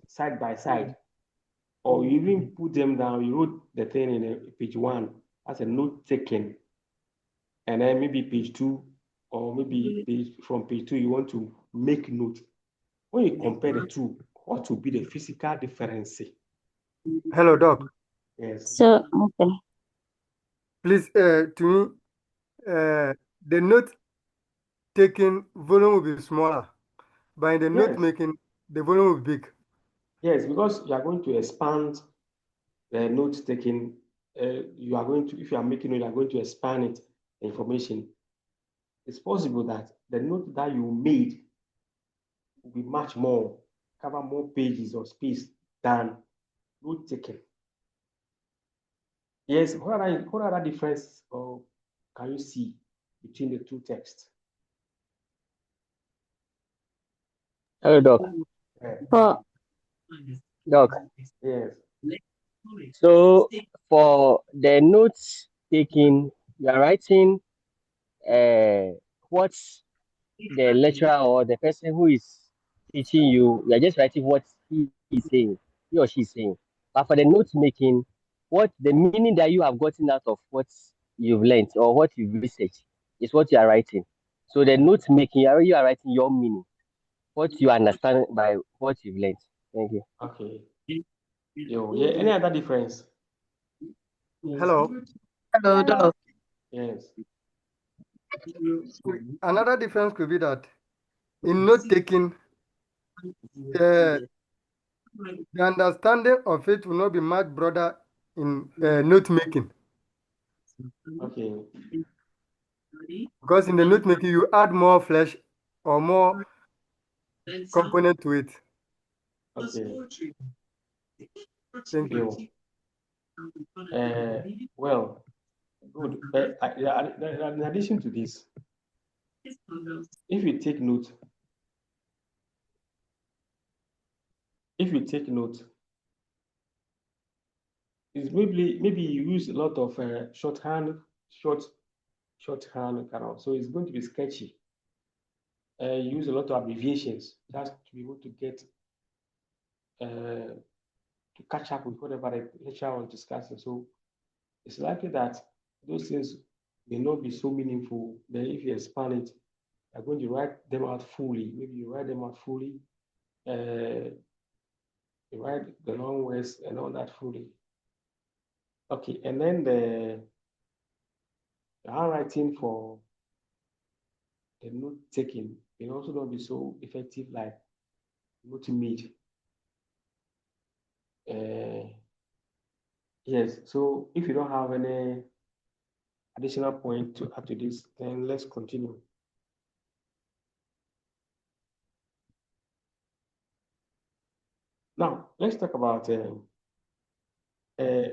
side by side, or you even put them down, you wrote the thing in page 1 as a note taken, and then maybe page 2, or maybe from page 2 you want to make note. When you compare the two, what will be the physical difference? Hello, Doc. Yes. So, okay. Please, to me, the note taking volume will be smaller, but in the note making, the volume will be big. Yes, because you are going to expand the note taking. You are going to, if you are making it, you are going to expand it, information. It's possible that the note that you made will be much more, cover more pages or space than note taking. Yes, what are the difference or can you see between the two texts? Hello, Doc. For Doc. Yes. So for the notes taking, you are writing what the lecturer or the person who is teaching you, you are just writing what he is saying, he or she is saying. But for the note making, what the meaning that you have gotten out of what you've learned or what you've researched is what you are writing. So the note making, you are writing your meaning, what you understand by what you've learned. Thank you. Okay. Yo, yeah. Any other difference? Hello. Hello, Doc. Yes. Another difference could be that in note taking, the understanding of it will not be much broader in note making. Okay. Because in the note making, you add more flesh or more component to it. Okay. Thank you. Well, good. In addition to this, if you take note, it's maybe you use a lot of shorthand, shorthand kind of. So it's going to be sketchy. You use a lot of abbreviations just to be able to get to catch up with whatever the lecturer was discussing. So it's likely that those things may not be so meaningful. Then if you expand it, you're going to write them out fully. Maybe you write them out fully. You write the long words and all that fully. Okay, and then the handwriting for the note taking may also not be so effective like note made. Yes, so if you don't have any additional point to add to this, then let's continue. Now, let's talk about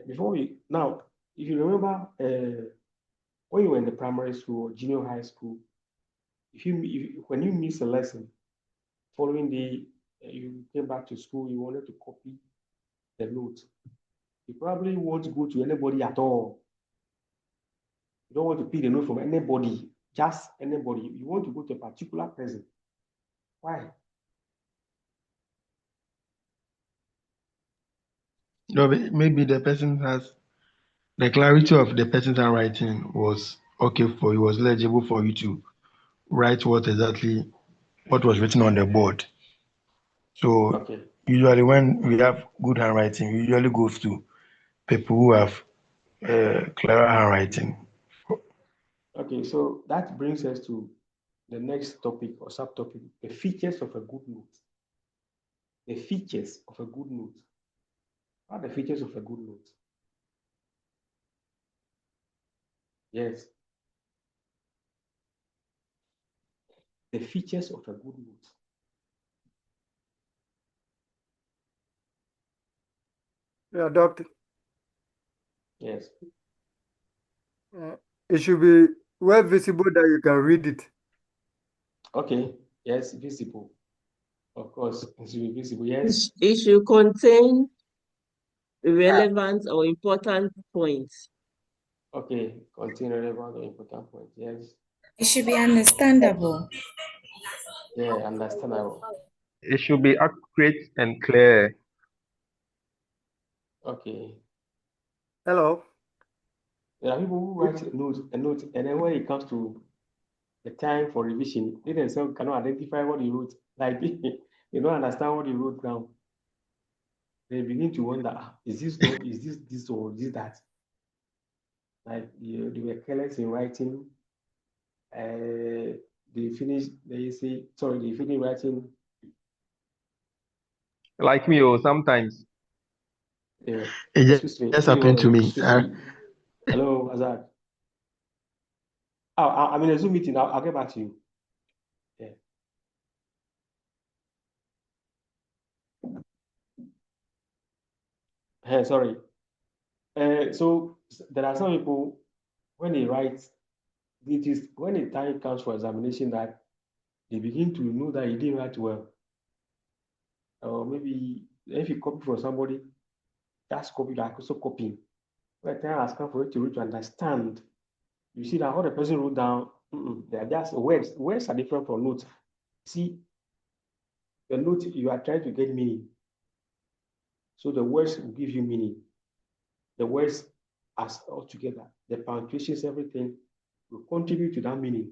before we now, if you remember when you were in the primary school or junior high school, when you miss a lesson, following day you came back to school, you wanted to copy the note. You probably won't go to anybody at all. You don't want to pick the note from anybody, just anybody. You want to go to a particular person. Why? No, maybe the person has the clarity of the person's handwriting was okay for you, was legible for you to write what was written on the board. So Okay. usually when we have good handwriting, we usually go to people who have clearer handwriting. Okay, so that brings us to the next topic or subtopic, the features of a good note. The features of a good note. What are the features of a good note? Yes. The features of a good note. Yeah, Doctor. Yes. It should be well visible that you can read it. Okay. Yes, visible. Of course, it should be visible. Yes. It should contain relevant or important points. Okay. Contain relevant or important points. Yes. It should be understandable. Yeah, understandable. It should be accurate and clear. Okay. Hello. There are people who write a note, and then when it comes to the time for revision, they themselves cannot identify what he wrote. Like they don't understand what he wrote down. They begin to wonder, is this this or this that? Like they were careless in writing. They finish writing Like me, sometimes. Yeah. It Excuse me. just Where you want happened to to? me. Excuse me. Hello, Azad. Oh, I'm in a Zoom meeting. I'll get back to you. Yeah. Hey, sorry. So there are some people when they write, it is when the time comes for examination that they begin to know that you didn't write well. Or maybe if you copy from somebody, that's copy that also copying. When the time has come for you to read to understand, you see that what the person wrote down, they are just words. Words are different from notes. See, the note you are trying to get meaning. So the words will give you meaning. The words as all together, the punctuations, everything will contribute to that meaning.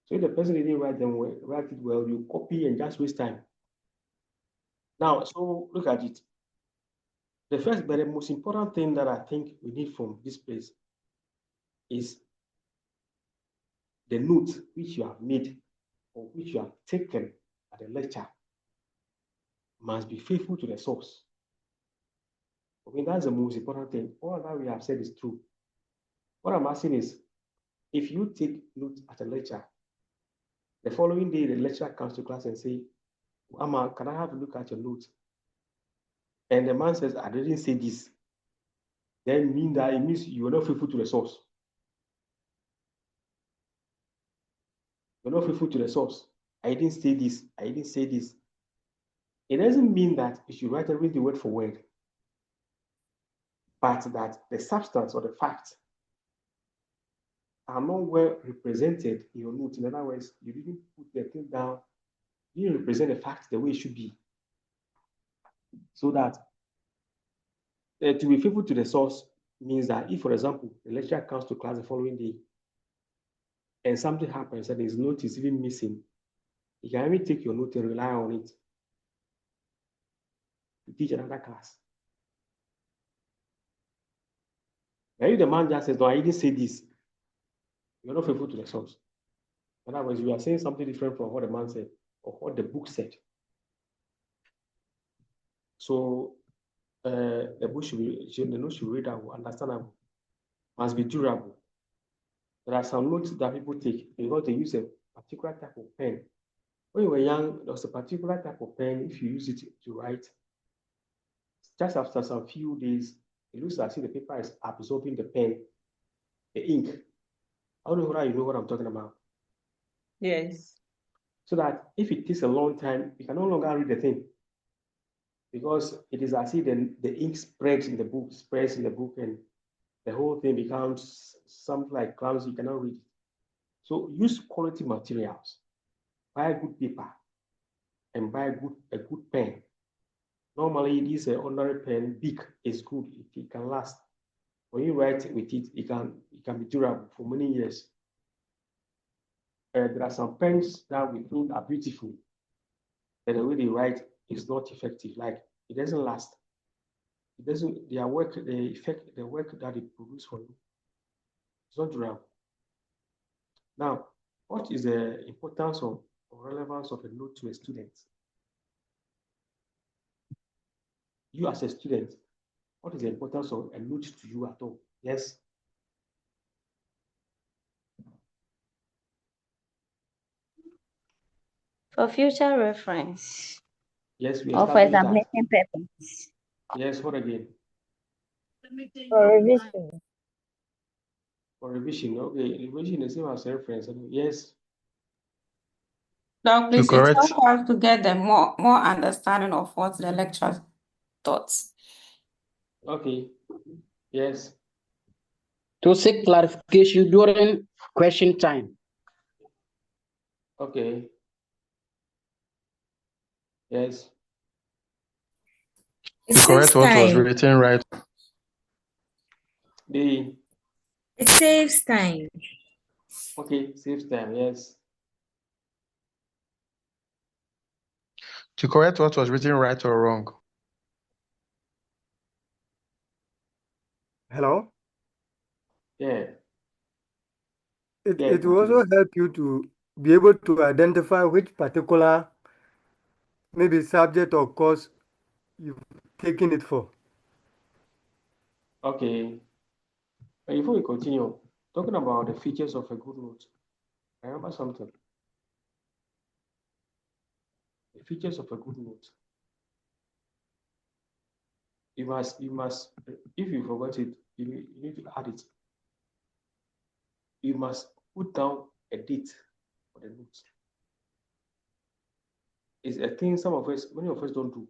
So if the person didn't write it well, you copy and just waste time. Now, so look at it. The first, but the most important thing that I think we need from this place is the note which you have made or which you have taken at the lecture must be faithful to the source. Okay, that's the most important thing. All that we have said is true. What I'm asking is, if you take notes at a lecture, the following day the lecturer comes to class and say, Amma, can I have a look at your notes? And the man says, I didn't say this. Then it means you are not faithful to the source. You're not faithful to the source. I didn't say this. I didn't say this. It doesn't mean that you should write everything word for word, but that the substance or the facts are not well represented in your notes. In other words, you didn't put the thing down, you didn't represent the facts the way it should be. So that to be faithful to the source means that if, for example, the lecturer comes to class the following day and something happens and his note is even missing, you can even take your note and rely on it to teach another class. Now, if the man just says, no, I didn't say this, you're not faithful to the source. In other words, you are saying something different from what the man said or what the book said. So the note should be readable, understandable, must be durable. There are some notes that people take because they use a particular type of pen. When you were young, there was a particular type of pen. If you use it to write, just after some few days, it looks as if the paper is absorbing the pen, the ink. I don't know whether you know what I'm talking about. Yes. So that if it takes a long time, you can no longer read the thing because it is as if the ink spreads in the book, and the whole thing becomes something like clumsy. You cannot read it. So use quality materials. Buy good paper and buy a good pen. Normally, this ordinary pen, big, is good. It can last. When you write with it, it can be durable for many years. There are some pens that we think are beautiful, but the way they write is not effective. Like it doesn't last. It doesn't. Their work, the work that it produces for you, it's not durable. Now, what is the importance or relevance of a note to a student? You as a student, what is the importance of a note to you at all? Yes. For future reference Yes, we or for established that. examination purpose. Yes, what again? For revision. For revision, okay. Revision is the same as reference. Yes. Now, please, it correct. helps us to get the more understanding of what the lecturer taught. Okay. Yes. To seek clarification during question time. Okay. Yes. To correct what was written right. The It saves time. okay, saves time. Yes. To correct what was written right or wrong. Hello? Yeah. It will also help you to be able to identify which particular maybe subject or course you've taken it for. Okay. Before we continue, talking about the features of a good note, remember something. The features of a good note. You must, if you forgot it, you need to add it. You must put down a date for the note. It's a thing many of us don't do.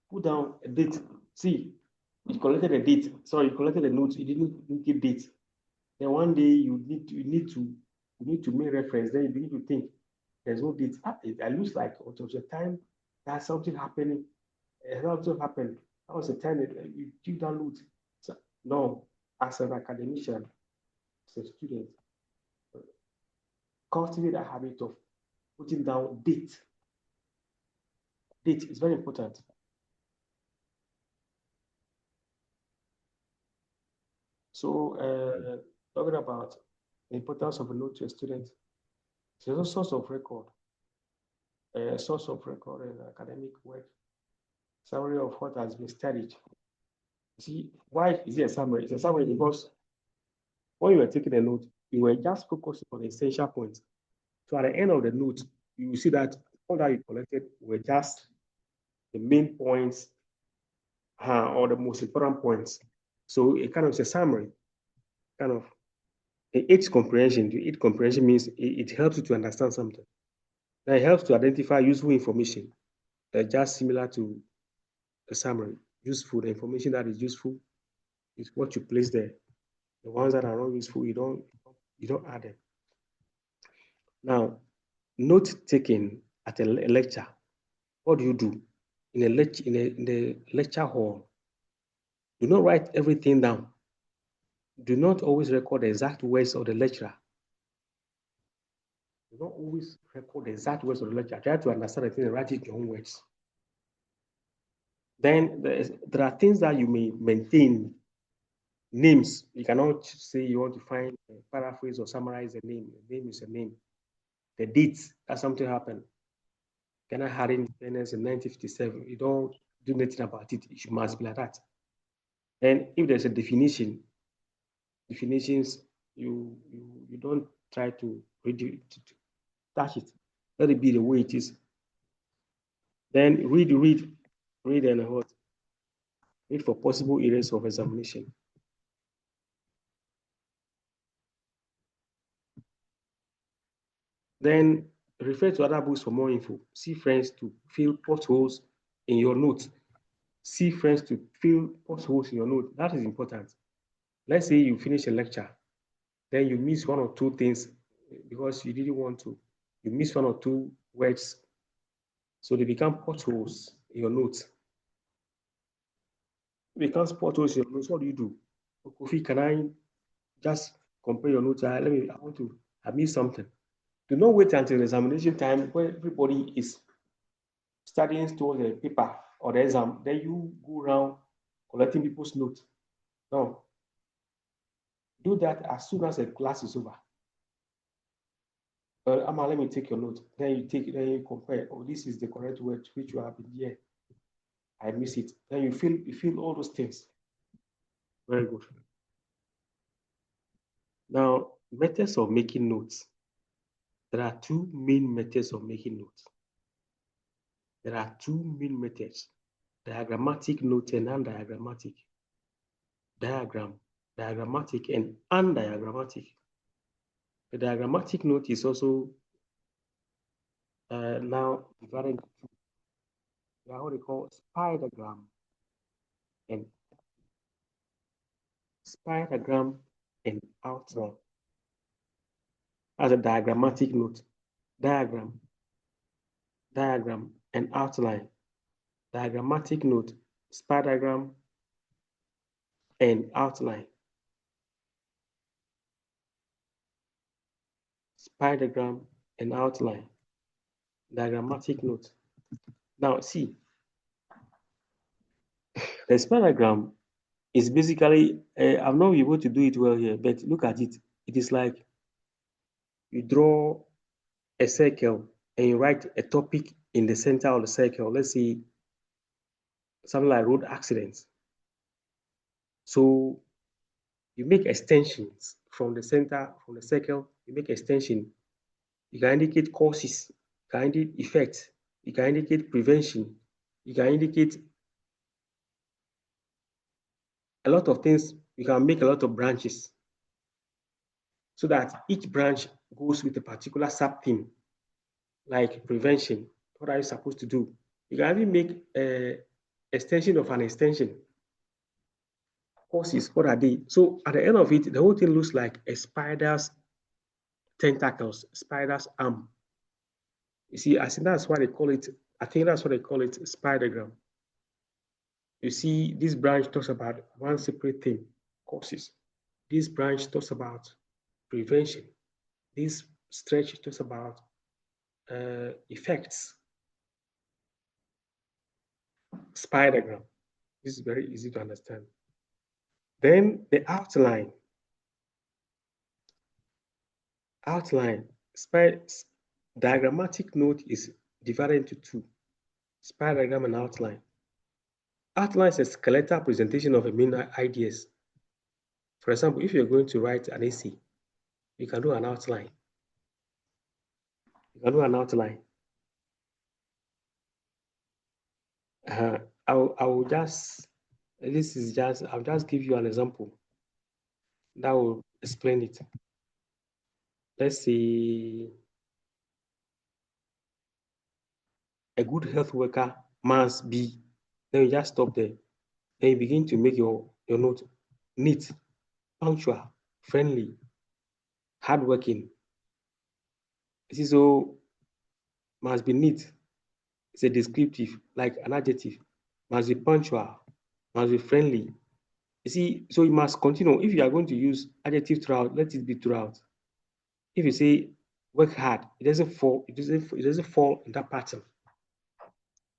Put down a date. See, you collected a date. Sorry, you collected a note. You didn't give date. Then one day you need to make reference. Then you begin to think there's no date. It looks like it was a time that something happened. Something happened. That was the time that you give that note. So, no, as an academician, as a student, cultivate a habit of putting down date. Date is very important. So, talking about the importance of a note to a student, it's a source of record. A source of record in academic work, summary of what has been studied. See, why is it a summary? It's a summary because when you were taking a note, you were just focusing on the essential points. So at the end of the note, you will see that all that you collected were just the main points or the most important points. So it kind of is a summary, kind of the aids comprehension. The aid comprehension means it helps you to understand something. Now it helps to identify useful information. Just similar to a summary. Useful, the information that is useful is what you place there. The ones that are not useful, you don't add them. Now, note taking at a lecture. What do you do in the lecture hall? Do not write everything down. Do not always record the exact words of the lecturer. Do not always record the exact words of the lecturer. Try to understand the thing and write it in your own words. Then there are things that you may maintain. Names. You cannot say you want to find a paraphrase or summarize a name. A name is a name. The dates that something happened. Ghana had independence in 1957. You don't do nothing about it. It must be like that. And if there's a definitions, you don't try to touch it. Let it be the way it is. Then read and what? Read for possible areas of examination. Then refer to other books for more info. See friends to fill potholes in your notes. See friends to fill potholes in your note. That is important. Let's say you finish a lecture, then you miss one or two things because you didn't want to. You miss one or two words, so they become potholes in your notes. It becomes potholes in your notes. What do you do? Kofi, can I just compare your notes? I missed something. Do not wait until examination time when everybody is studying towards the paper or the exam. Then you go around collecting people's notes. No. Do that as soon as the class is over. Amma, let me take your note. Then you take it, then you compare. Oh, this is the correct word which you have in here. I miss it. Then you feel all those things. Very good. Now, methods of making notes. There are two main methods of making notes. There are two main methods: diagrammatic note and undiagrammatic. Diagrammatic and undiagrammatic. The diagrammatic note is also now divided into two. They are what they call spidergram and outline. As a diagrammatic note, diagram and outline. Diagrammatic note, spidergram and outline. Spidergram and outline. Diagrammatic note. Now see, the spidergram is basically, I'm not able to do it well here, but look at it. It is like you draw a circle and you write a topic in the center of the circle. Let's say something like road accidents. So you make extensions from the center, from the circle, you make extension. You can indicate causes, you can indicate effects, you can indicate prevention, you can indicate a lot of things. You can make a lot of branches so that each branch goes with a particular sub-theme, like prevention. What are you supposed to do? You can even make an extension of an extension. Causes, what are they? So at the end of it, the whole thing looks like a spider's tentacles, spider's arm. You see, I think that's why they call it, I think that's what they call it, spidergram. You see, this branch talks about one separate thing, causes. This branch talks about prevention. This stretch talks about effects. Spidergram. This is very easy to understand. Then the outline. Outline. Diagrammatic note is divided into two, spidergram and outline. Outline is a skeletal presentation of a main ideas. For example, if you're going to write an essay, you can do an outline. You can do an outline. I'll just give you an example that will explain it. Let's say a good health worker must be, then you just stop there. Then you begin to make your note neat, punctual, friendly, hardworking. It is so must be neat. It's a descriptive, like an adjective. Must be punctual, must be friendly. You see, so you must continue. If you are going to use adjective throughout, let it be throughout. If you say work hard, it doesn't fall in that pattern.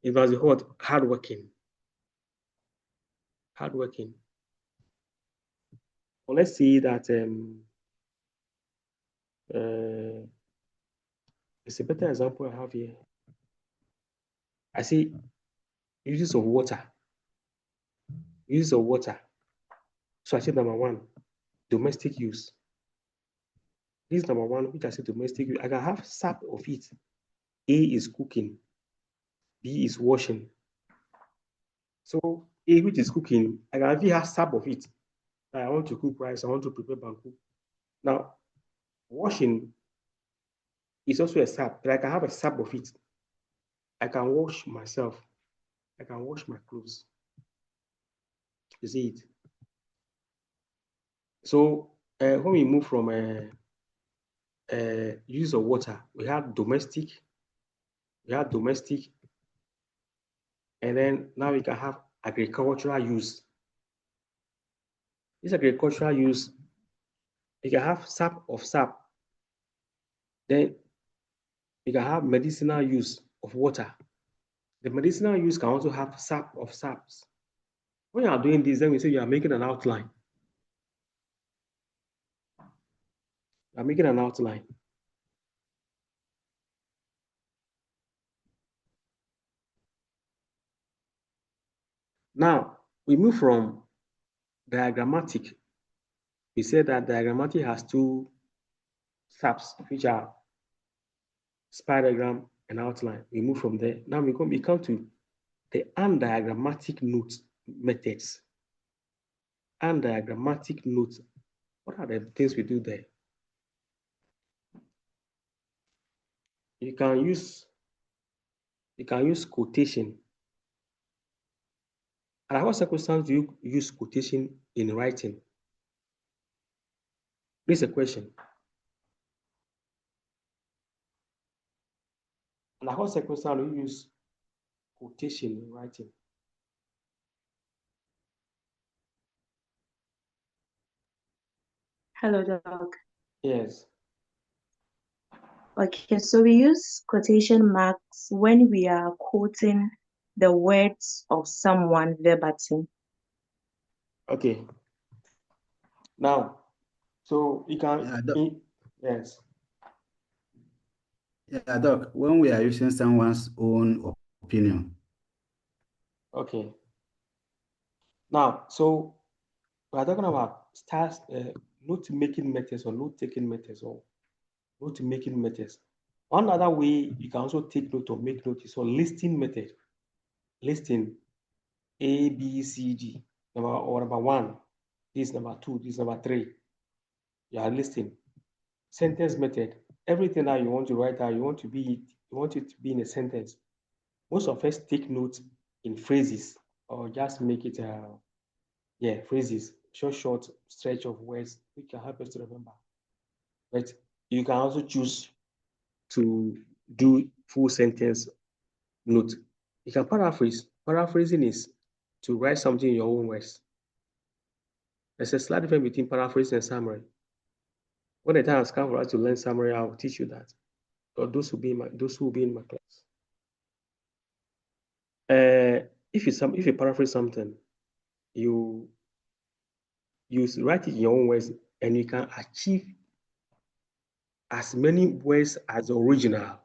It must be what? Hardworking. Hardworking. Well, let's see that it's a better example I have here. I see uses of water. Uses of water. So I said number one, domestic use. This is number one, which I said domestic use. I can have sub of it. A is cooking. B is washing. So A, which is cooking, I can actually have sub of it. I want to cook rice, I want to prepare banku. Now, washing is also a sub, but I can have a sub of it. I can wash myself. I can wash my clothes. You see it? So when we move from use of water, we have domestic, and then now we can have agricultural use. This agricultural use, you can have sap of sap. Then you can have medicinal use of water. The medicinal use can also have sap of saps. When you are doing this, then we say you are making an outline. You are making an outline. Now, we move from diagrammatic. We said that diagrammatic has two saps, which are spidergram and outline. We move from there. Now we come to the undiagrammatic note methods. Undiagrammatic notes. What are the things we do there? You can use quotation. And what circumstance do you use quotation in writing? This is a question. And what circumstance do you use quotation in writing? Hello, Doc. Yes. Okay, so we use quotation marks when we are quoting the words of someone verbatim. Okay. Now, so you can, yes. Yeah, Doc, when we are using someone's own opinion. Okay. Now, so we are talking about note-making methods or note-taking methods or note-making methods. One other way you can also take note or make note is on listing method. Listing A, B, C, D. Number one, this number two, this number three. You are listing. Sentence method. Everything that you want to write out, you want it to be in a sentence. Most of us take notes in phrases or just make it phrases, short stretch of words which can help us to remember. But you can also choose to do full sentence note. You can paraphrase. Paraphrasing is to write something in your own words. There's a slight difference between paraphrasing and summary. When the time has come for us to learn summary, I will teach you that. Or those who will be in my class. If you paraphrase something, you write it in your own words, and you can achieve as many words as the original.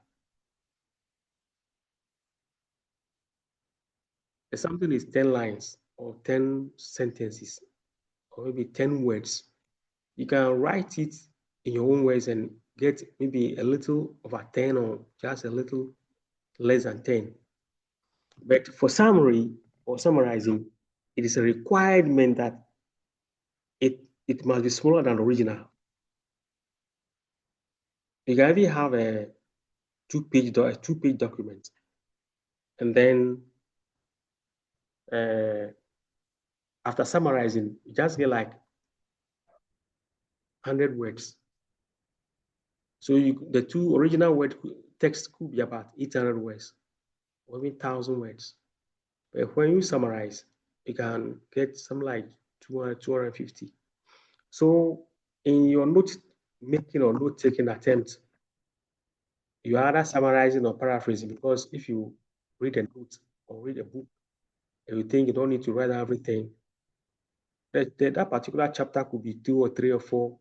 If something is 10 lines or 10 sentences or maybe 10 words, you can write it in your own words and get maybe a little over 10 or just a little less than 10. But for summary or summarizing, it is a requirement that it must be smaller than the original. You can even have a two-page document, and then after summarizing, you just get like 100 words. So the two original word text could be about 800 words or even 1,000 words. But when you summarize, you can get something like 200, 250. So in your note making or note taking attempt, you are either summarizing or paraphrasing, because if you read a note or read a book and you think you don't need to write everything, that particular chapter could be 2 or 3 or 4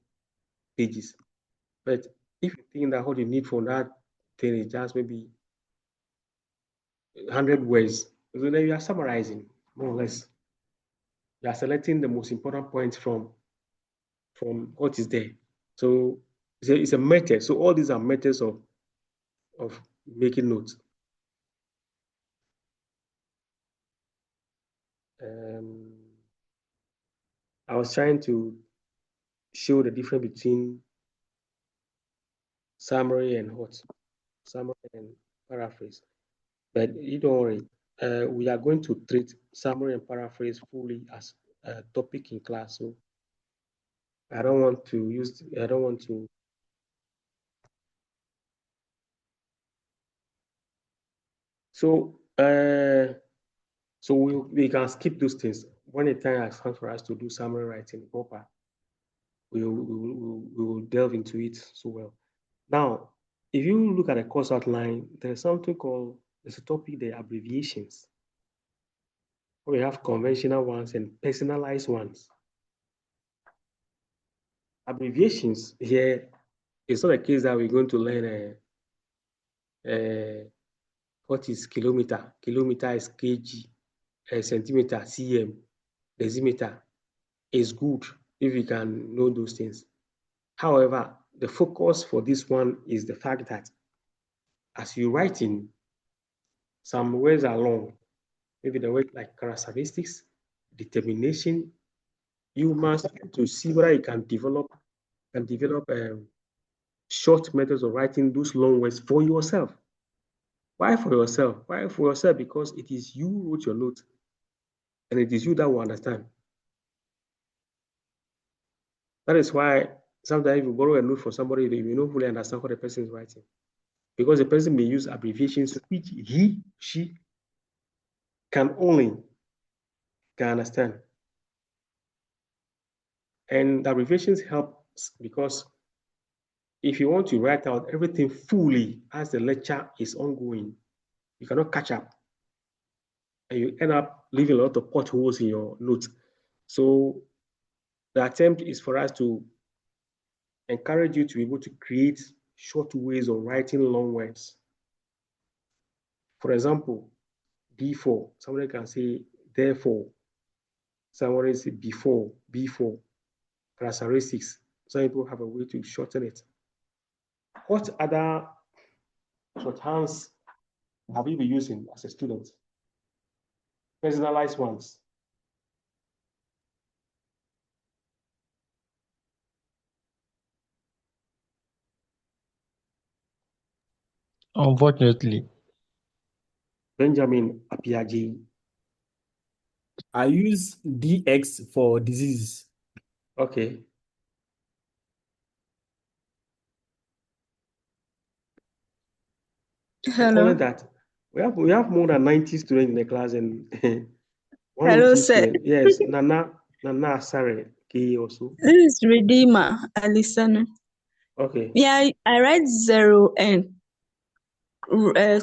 pages. But if you think that what you need for that thing is just maybe 100 words, so then you are summarizing more or less. You are selecting the most important points from what is there. So it's a method. So all these are methods of making notes. I was trying to show the difference between summary and paraphrase. But you don't worry. We are going to treat summary and paraphrase fully as a topic in class. So I don't want to. So we can skip those things. When the time has come for us to do summary writing proper, we will delve into it so well. Now, if you look at the course outline, there's a topic, the abbreviations. We have conventional ones and personalized ones. Abbreviations here, it's not a case that we're going to learn what is kilometer. Kilometer is kg, centimeter, cm, decimeter. Is good if you can know those things. However, the focus for this one is the fact that as you write in, some words are long. Maybe the word like characteristics, determination. You must have to see whether you can develop short methods of writing those long words for yourself. Why for yourself? Why for yourself? Because it is you who wrote your note, and it is you that will understand. That is why sometimes if you borrow a note from somebody, you don't fully understand what the person is writing, because the person may use abbreviations which she can understand. And the abbreviations help because if you want to write out everything fully as the lecture is ongoing, you cannot catch up. And you end up leaving a lot of potholes in your notes. So the attempt is for us to encourage you to be able to create short ways of writing long words. For example, before, somebody can say therefore. Somebody say before. Characteristics. Some people have a way to shorten it. What other shorthands have you been using as a student? Personalized ones. Unfortunately. Benjamin Apiaji. I use DX for disease. Okay. I call Hello. it that. We have more than 90 students in the class and one or Hello, two sir. students. Yes, Nana Asare K also. This is Redeemer Alisana. Okay. Yeah, I write 0 and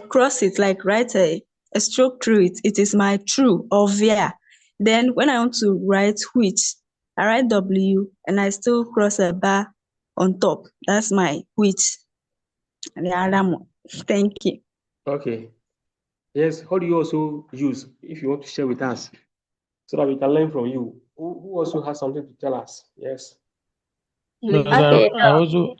cross it, like write a stroke through it. It is my true or via. Then when I want to write which, I write W and I still cross a bar on top. That's my which. And the other one. Thank you. Okay. Yes, how do you also use if you want to share with us so that we can learn from you? Who also has something to tell us? Yes. No, Okay, I also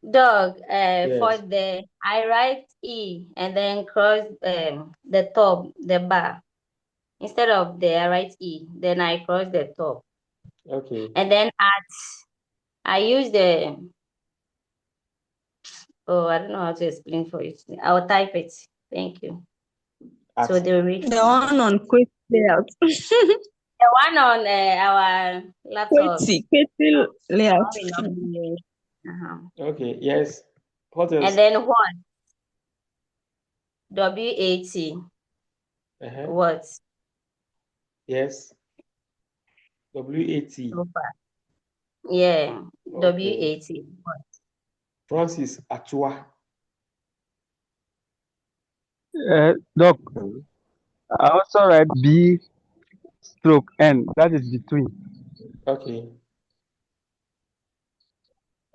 dog. For Yes. the I write E and then cross the top, the bar. Instead of the I write E, then I cross the top. Okay. And then I use the I don't know how to explain for it. I'll type it. Thank you. So they'll read. The one on quick layout. The one on our laptop. Quick layout. Okay. Yes. What else? And then what? WAT. What? Yes. WAT. So far. Yeah. Okay. WAT. What? Francis Achua. Doc, I also write B stroke N. That is between. Okay.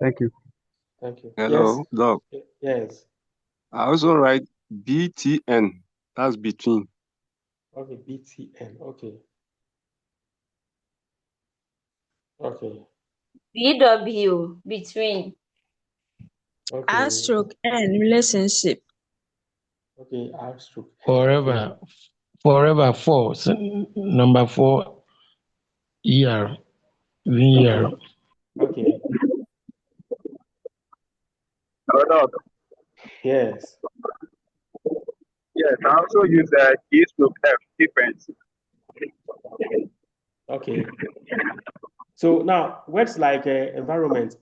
Thank you. Thank you. Hello, Yes. Doc. Yes. I also write BTN. That's between. Okay. BTN. Okay. Okay. BW. Between. Okay. R stroke N relationship. Okay. R stroke. forever 4. Number 4 ER. Okay. Okay. Hello, Doc. Yes. Yes, I also use G stroke F difference. Okay. So now words like environment.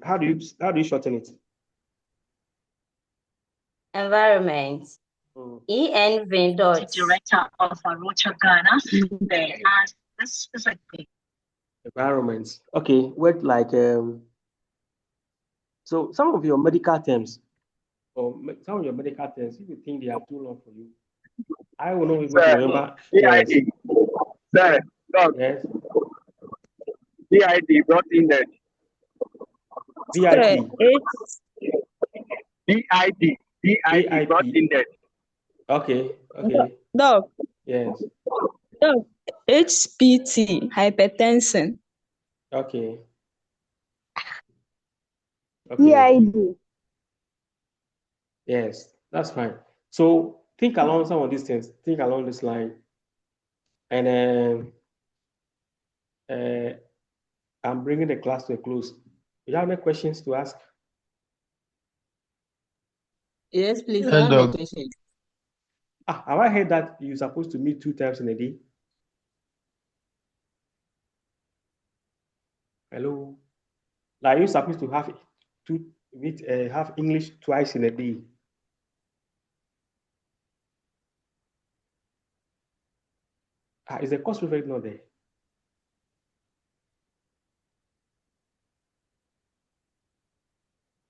How do you shorten it? Environment. ENV dot. Director of Arocha Ghana. There as specifically. Environment. Okay. Word like so some of your medical terms some of your medical terms, if you think they are too long for you, I will not be able to remember. Yes. DID. Sir, Doc. Yes. DID brought in there. VIP. DID. DID brought in there. Okay. Okay. Doc. Yes. Doc. HPT, hypertension. Okay. PID. Yes, that's fine. So think along some of these things. Think along this line, and I'm bringing the class to a close. Do you have any questions to ask? Yes, please. I have a question. Have I heard that you're supposed to meet 2 times in a day? Hello? Like you're supposed to have have English twice in a day? Is the course prefect not there?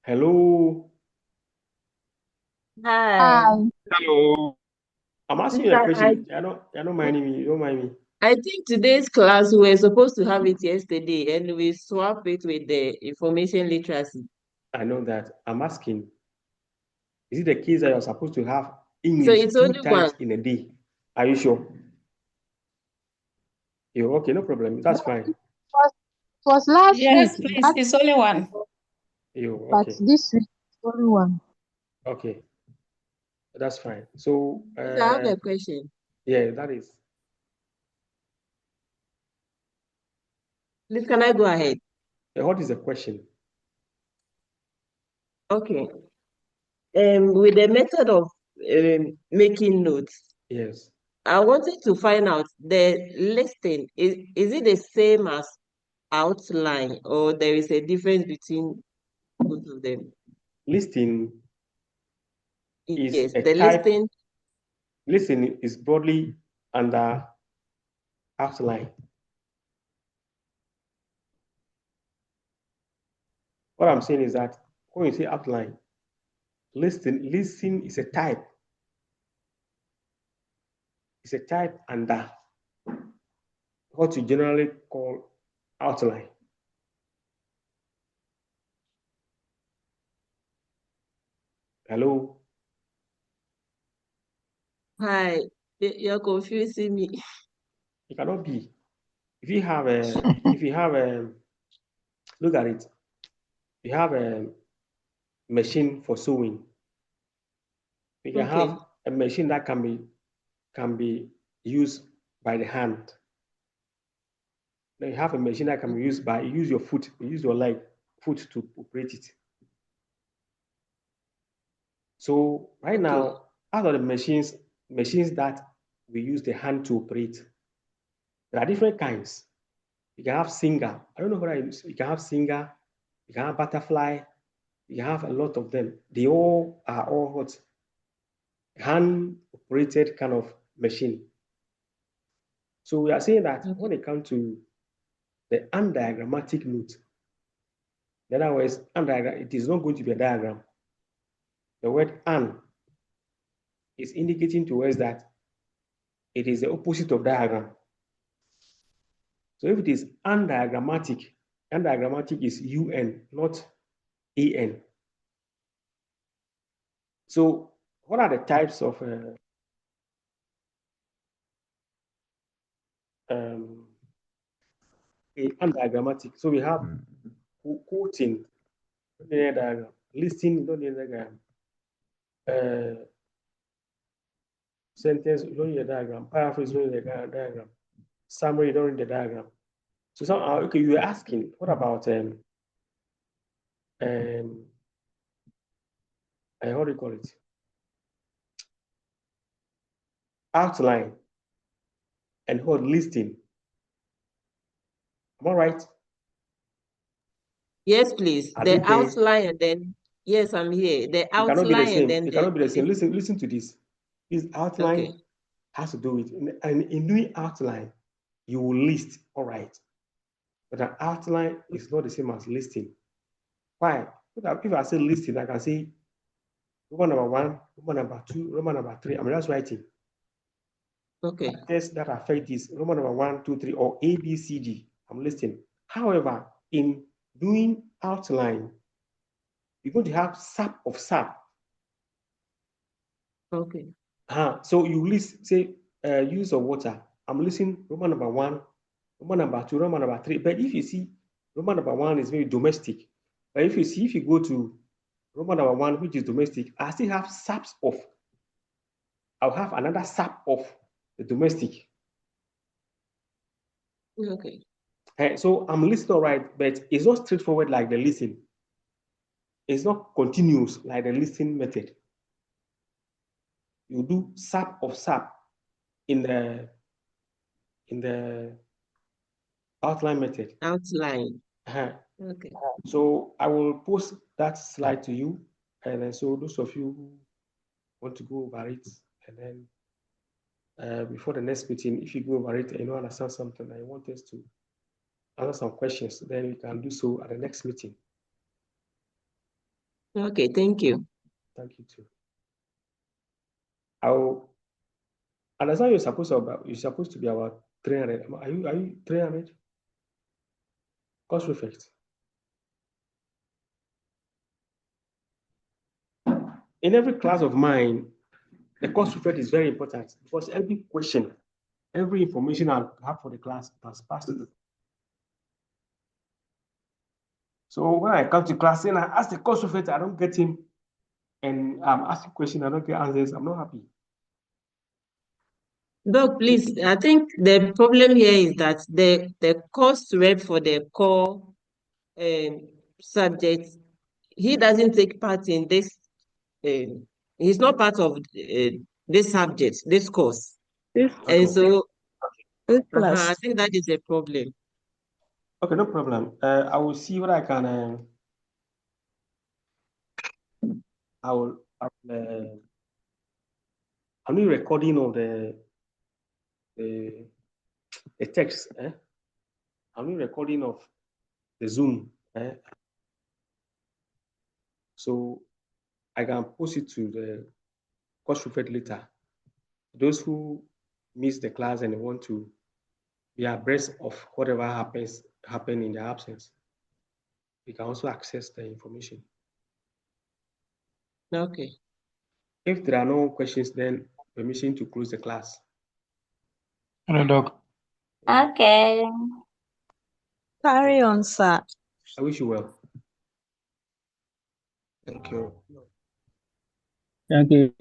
Hello? Hi. Hello. I'm asking you a question. You're not minding me. You don't mind me. I think today's class, we were supposed to have it yesterday, and we swap it with the information literacy. I know that. I'm asking, is it the case that you're supposed to have So English it's 2 only times one. in a day? Are you sure? Okay, no problem. That's fine. Was last Yes, week, please. It's only one. but Okay, this week only one. okay, that's fine. So, I have a question. yeah, that is. Please, can I go ahead? What is the question? Okay. With the method of making notes, Yes. I wanted to find out the listing. Is it the same as outline, or there is a difference between both of them? Listing is Yes, a the type. listing. Listing is broadly under outline. What I'm saying is that when you say outline, listing is a type. It's a type under what you generally call outline. Hello? Hi, you're confusing me. It cannot be. If you have a, look at it. You have a machine for sewing. You can Okay. have a machine that can be used by the hand. Then you have a machine that can be used by use your foot, use your leg, foot to operate it. So right now, out of the machines that we use the hand to operate, there are different kinds. You can have singer. I don't know what you can have singer, you can have butterfly, you can have a lot of them. They all are all what? Hand operated kind of machine. So we are saying that when it comes to the undiagrammatic note, in other words, it is not going to be a diagram. The word "un" is indicating to us that it is the opposite of diagram. So if it is undiagrammatic is UN, not AN. So what are the types of undiagrammatic? So we have quoting, don't need a diagram. Listing, don't need a diagram. Sentence, you don't need a diagram. Paraphrase, you don't need a diagram. Summary, you don't need a diagram. So somehow, okay, you were asking, what about how do you call it? Outline and what listing. Am I right? Yes, please. Are The they there? outline, and then yes, I'm here. The It cannot be the outline, and same. then It cannot be the same. Listen to this. This outline has to do with, and in doing outline, you will list, all right. But an outline is not the same as listing. Why? If I say listing, I can say Roman number 1, Roman number 2, Roman number 3. I'm just writing. Okay. Tests that affect this Roman number 1, 2, 3, or A, B, C, D. I'm listing. However, in doing outline, you're going to have sub of sub. Okay. So you list, say, use of water. I'm listing Roman number 1, Roman number 2, Roman number 3. But if you see Roman number 1 is very domestic. But if you go to Roman number 1, which is domestic, I still have subs of. I'll have another sub of the domestic. Okay. So I'm listing all right, but it's not straightforward like the listing. It's not continuous like the listing method. You do sub of sub in the outline method. Outline. Okay. So I will post that slide to you, and then so those of you who want to go over it, and then before the next meeting, if you go over it and you don't understand something, I want us to answer some questions, then we can do so at the next meeting. Okay, thank you. Thank you too. I'll understand you're supposed to be about 300. Are you 300? Course prefect. In every class of mine, the course prefect is very important because every question, every information I have for the class must pass through. So when I come to class and I ask the course prefect, I don't get him, and I'm asking questions, I don't get answers, I'm not happy. Doc, please, I think the problem here is that the course rep for the core subject, he doesn't take part in this. He's not part of this subject, this course. This, And so this I class. think that is a problem. Okay, no problem. I will see what I can. I need recording of the text. I need recording of the Zoom. So I can post it to the course prefect later. Those who miss the class and want to be abreast of whatever happen in their absence, we can also access the information. Okay. If there are no questions, then permission to close the class. Hello, Doc. Okay. Carry on, sir. I wish you well. Thank you. Thank you.